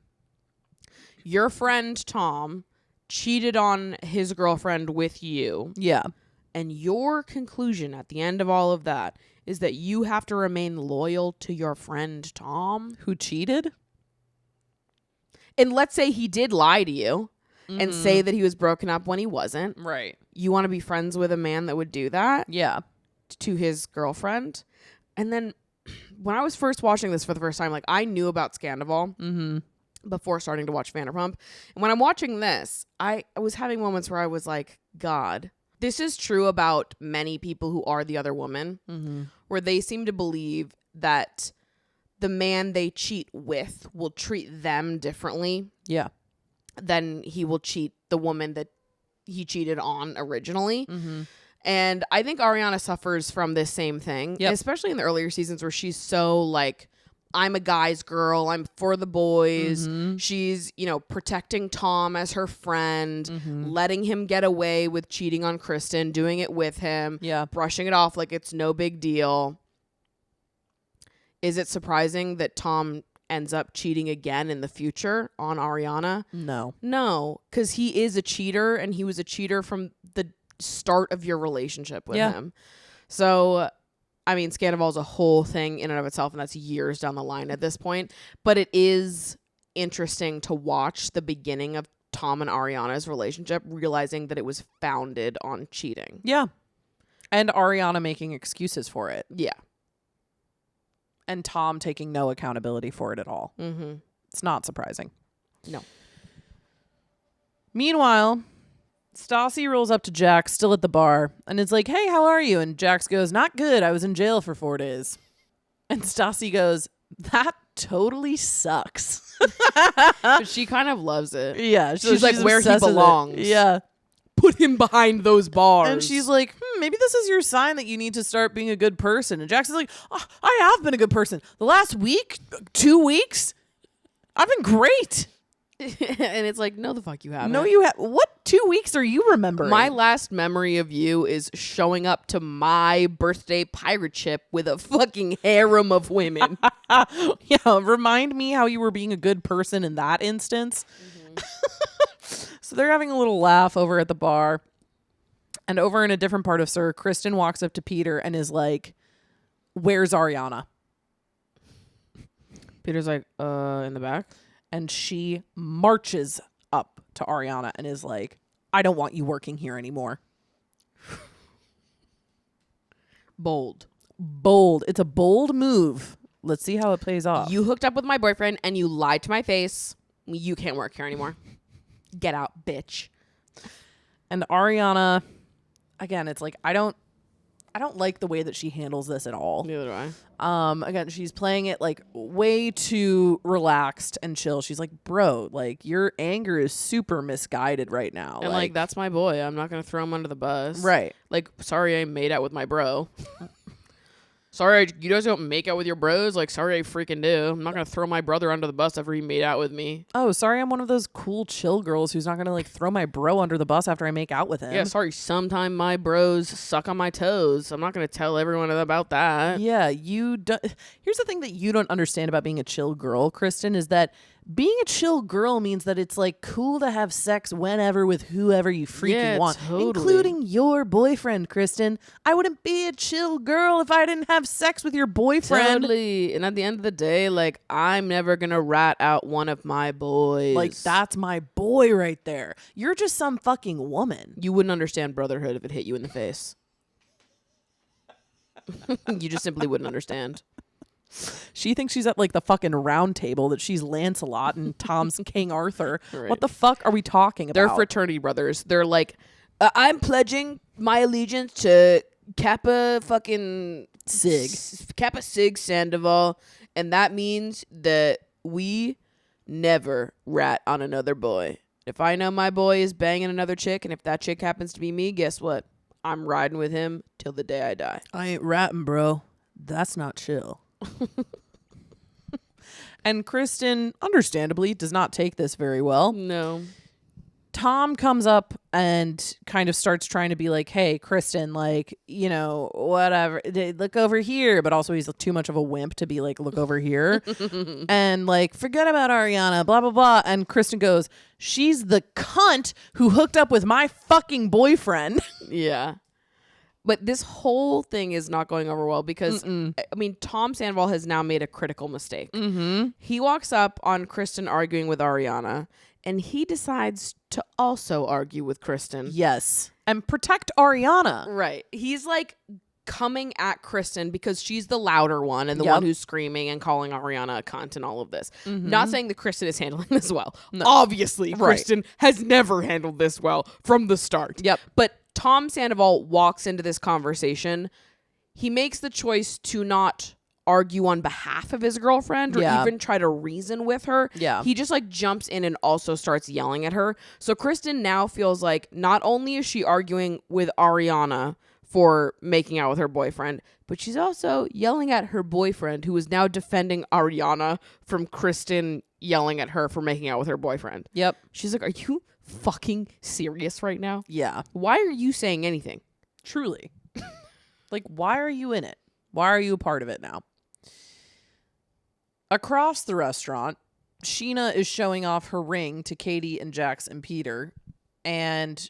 Your friend Tom cheated on his girlfriend with you. Yeah. And your conclusion at the end of all of that is that you have to remain loyal to your friend Tom. Who cheated? And let's say he did lie to you and say that he was broken up when he wasn't. Right. You want to be friends with a man that would do that Yeah. to his girlfriend. And then when I was first watching this for the first time, like I knew about Scandival before starting to watch Vanderpump. And when I'm watching this, I was having moments where I was like, God, this is true about many people who are the other woman, where they seem to believe that the man they cheat with will treat them differently Yeah. than he will cheat the woman that he cheated on originally. And I think Ariana suffers from this same thing, Yep. especially in the earlier seasons where she's so like, I'm a guy's girl. I'm for the boys. She's, protecting Tom as her friend, letting him get away with cheating on Kristen, doing it with him, Yeah. brushing it off like it's no big deal. Is it surprising that Tom ends up cheating again in the future on Ariana? No. No, because he is a cheater and he was a cheater from the start of your relationship with him. So, I mean, Scandival is a whole thing in and of itself, and that's years down the line at this point. But it is interesting to watch the beginning of Tom and Ariana's relationship, realizing that it was founded on cheating. Yeah. And Ariana making excuses for it. Yeah. And Tom taking no accountability for it at all. It's not surprising. No. Meanwhile, Stassi rolls up to Jax, still at the bar, and is like, hey, how are you? And Jax goes, not good. I was in jail for 4 days. And Stassi goes, that totally sucks. But she kind of loves it. Yeah. She's like, where he obsessed with it. belongs. Yeah. Put him behind those bars. And she's like, maybe this is your sign that you need to start being a good person. And Jax is like, oh, I have been a good person. The last week, 2 weeks, I've been great. and it's like, no, the fuck you haven't. No, you have. What 2 weeks are you remembering? My last memory of you is showing up to my birthday pirate ship with a fucking harem of women. Yeah, remind me how you were being a good person in that instance. So they're having a little laugh over at the bar. And over in a different part of Sir, Kristen walks up to Peter and is like, where's Ariana? Peter's like, in the back. And she marches up to Ariana and is like, I don't want you working here anymore. Bold. It's a bold move. Let's see how it plays off. You hooked up with my boyfriend and you lied to my face. You can't work here anymore. Get out, bitch. And Ariana, again, it's like I don't like the way that she handles this at all. Neither do I. Again, she's playing it like way too relaxed and chill. She's like, bro, like your anger is super misguided right now. And like that's my boy. I'm not gonna throw him under the bus. Right. Like, sorry I made out with my bro. Sorry, you guys don't make out with your bros? Like, sorry I freaking do. I'm not going to throw my brother under the bus after he made out with me. Oh, sorry, I'm one of those cool chill girls who's not going to like throw my bro under the bus after I make out with him. Yeah, sorry, sometime my bros suck on my toes. I'm not going to tell everyone about that. Yeah, you don't. Here's the thing that you don't understand about being a chill girl, Kristen, is that being a chill girl means that it's like cool to have sex whenever with whoever you freaking want, totally. including your boyfriend, Kristen. I wouldn't be a chill girl if I didn't have sex with your boyfriend. Totally. And at the end of the day, like, I'm never going to rat out one of my boys. Like, that's my boy right there. You're just some fucking woman. You wouldn't understand brotherhood if it hit you in the face. You just simply wouldn't understand. She thinks she's at like the fucking round table, that she's Lancelot and Tom's King Arthur. Right. What the fuck are we talking about? They're fraternity brothers. They're like, I'm pledging my allegiance to Kappa fucking Sig. Kappa Sig Sandoval. And that means that we never rat on another boy. If I know my boy is banging another chick, and if that chick happens to be me, guess what? I'm riding with him till the day I die. I ain't ratting, bro. That's not chill. And Kristen, understandably, does not take this very well. No. Tom comes up and kind of starts trying to be like, hey, Kristen, like, you know, whatever, look over here. But also he's too much of a wimp to be like, look over here. And like, forget about Ariana, blah, blah, blah. And Kristen goes, she's the cunt who hooked up with my fucking boyfriend. Yeah. But this whole thing is not going over well because, I mean, Tom Sandoval has now made a critical mistake. Mm-hmm. He walks up on Kristen arguing with Ariana, and he decides to also argue with Kristen. Yes. And protect Ariana. Right. He's like coming at Kristen because she's the louder one and the Yep. one who's screaming and calling Ariana a cunt and all of this. Mm-hmm. Not saying that Kristen is handling this well. No. Obviously, Right. Kristen has never handled this well from the start. Yep. But Tom Sandoval walks into this conversation. He makes the choice to not argue on behalf of his girlfriend or Yeah. even try to reason with her. Yeah. He just like jumps in and also starts yelling at her. So Kristen now feels like not only is she arguing with Ariana for making out with her boyfriend, but she's also yelling at her boyfriend, who is now defending Ariana from Kristen yelling at her for making out with her boyfriend. Yep. She's like, are you fucking serious right now? Yeah. Why are you saying anything? Truly. Like, why are you in it? Why are you a part of it now? Across the restaurant, Sheena is showing off her ring to Katie and Jax and Peter, and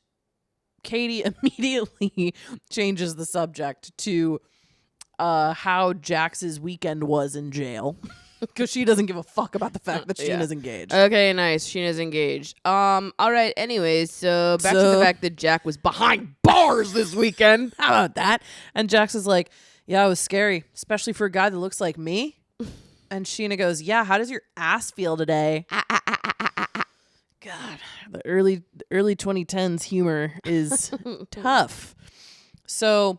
Katie immediately changes the subject to how Jax's weekend was in jail, because she doesn't give a fuck about the fact that Sheena's engaged. Okay, nice. Sheena's engaged. All right. Anyways, so back to the fact that Jack was behind bars this weekend. How about that? And Jax is like, yeah, it was scary, especially for a guy that looks like me. And Sheena goes, yeah, how does your ass feel today? God, the early 2010s humor is tough. So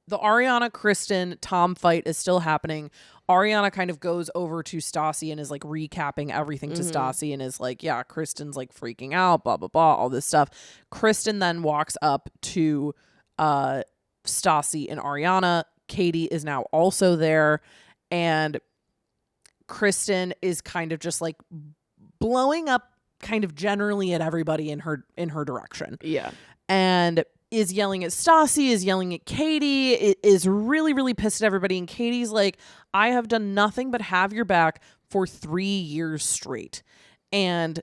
the Ariana, Kristen, Tom fight is still happening. Ariana kind of goes over to Stassi and is like recapping everything to Stassi and is like, yeah, Kristen's like freaking out, blah, blah, blah, all this stuff. Kristen then walks up to Stassi and Ariana. Katie is now also there, and Kristen is kind of just like blowing up kind of generally at everybody in her direction. Yeah. And is yelling at Stassi, is yelling at Katie, is really, really pissed at everybody. And Katie's like, I have done nothing but have your back for 3 years straight. And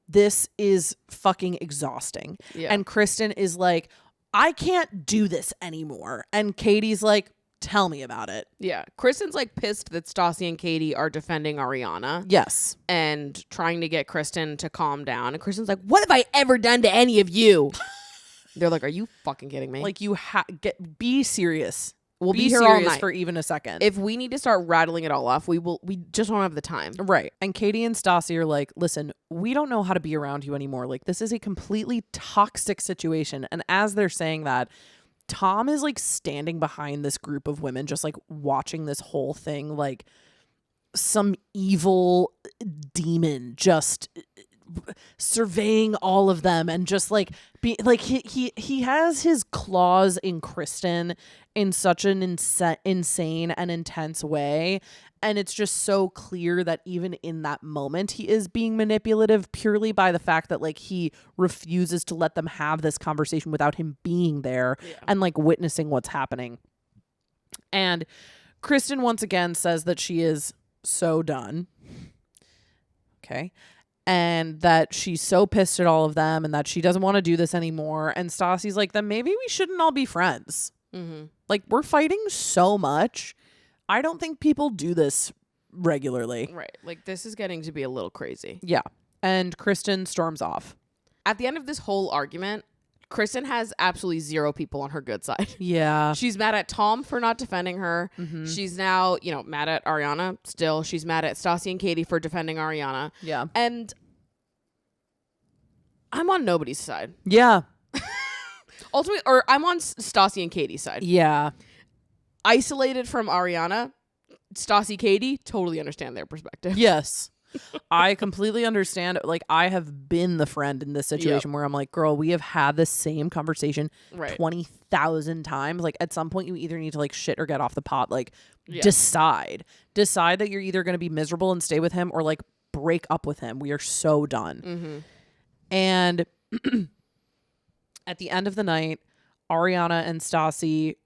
this is fucking exhausting. Yeah. And Kristen is like, I can't do this anymore. And Katie's like, Tell me about it. Yeah. Kristen's like pissed that Stassi and Katie are defending Ariana Yes. and trying to get Kristen to calm down. And Kristen's like, what have I ever done to any of you? They're like, are you fucking kidding me? Like, you be serious. We'll be be here serious all night for even a second. If we need to start rattling it all off, we will. We just don't have the time. Right. And Katie and Stassi are like, listen, we don't know how to be around you anymore. Like, this is a completely toxic situation. And as they're saying that, Tom is like standing behind this group of women, just like watching this whole thing, like some evil demon just surveying all of them, and just like be like he has his claws in Kristen in such an insane and intense way. And it's just so clear that even in that moment, he is being manipulative purely by the fact that like he refuses to let them have this conversation without him being there and like witnessing what's happening. And Kristen once again says that she is so done. Okay. And that she's so pissed at all of them and that she doesn't want to do this anymore. And Stassi's like, then maybe we shouldn't all be friends. Mm-hmm. Like, we're fighting so much. I don't think people do this regularly. Right. Like, this is getting to be a little crazy. Yeah. And Kristen storms off. At the end of this whole argument, Kristen has absolutely zero people on her good side. Yeah. She's mad at Tom for not defending her. Mm-hmm. She's now, mad at Ariana still. She's mad at Stassi and Katie for defending Ariana. Yeah. And I'm on nobody's side. Yeah. Ultimately, or I'm on Stassi and Katie's side. Yeah. Isolated from Ariana, Stassi, Katie, totally understand their perspective. Yes. I completely understand. Like, I have been the friend in this situation where I'm like, girl, we have had the same conversation 20,000 times. Like, at some point you either need to like shit or get off the pot. Like, decide that you're either going to be miserable and stay with him or like break up with him. We are so done. Mm-hmm. And at the end of the night, Ariana and Stassi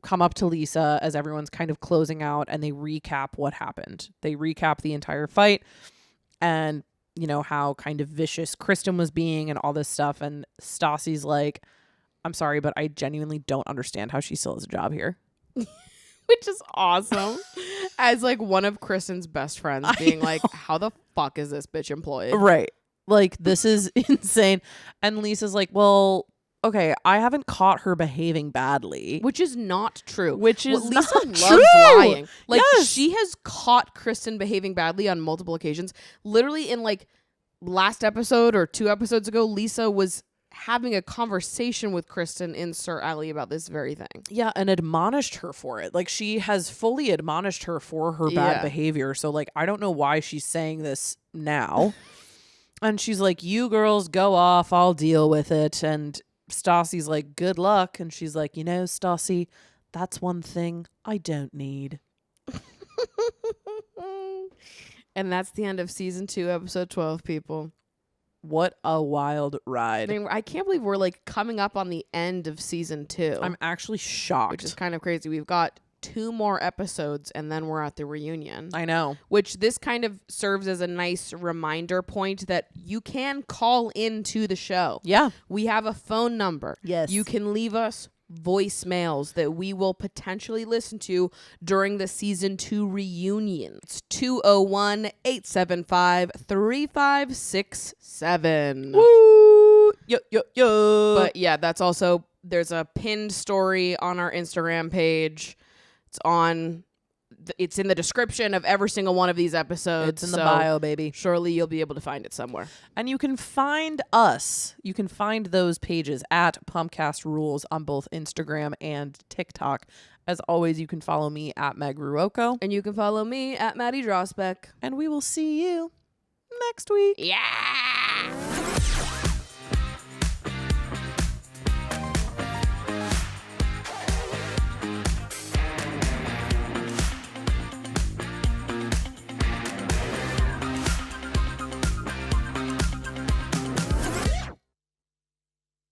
come up to Lisa as everyone's kind of closing out, and they recap what happened. They recap the entire fight and, how kind of vicious Kristen was being and all this stuff. And Stassi's like, I'm sorry, but I genuinely don't understand how she still has a job here. Which is awesome. As like one of Kristen's best friends being like, how the fuck is this bitch employed? Right. Like, this is insane. And Lisa's like, well, okay, I haven't caught her behaving badly. Which is not true. Which is Lisa not loves true. lying. Like, Yes. she has caught Kristen behaving badly on multiple occasions. Literally in like last episode or 2 episodes ago, Lisa was having a conversation with Kristen in Sir Alley about this very thing. Yeah, and admonished her for it. Like, she has fully admonished her for her bad behavior. So, like, I don't know why she's saying this now. And she's like, you girls go off, I'll deal with it. And Stassi's like, good luck. And she's like, Stassi, that's one thing I don't need. And that's the end of season 2, episode 12, people. What a wild ride. I mean, I can't believe we're like coming up on the end of season 2. I'm actually shocked. Which is kind of crazy. We've got 2 more episodes and then we're at the reunion. I know. Which this kind of serves as a nice reminder point that you can call into the show. Yeah. We have a phone number. Yes. You can leave us voicemails that we will potentially listen to during the season 2 reunion. It's 201-875-3567. Woo! Yo. But yeah, that's also, there's a pinned story on our Instagram page. It's in the description of every single one of these episodes. It's in the bio, baby. Surely you'll be able to find it somewhere. And you can find us. You can find those pages at Pumpcast Rules on both Instagram and TikTok. As always, you can follow me at Meg Ruocco. And you can follow me at Maddie Drosbeck. And we will see you next week. Yeah!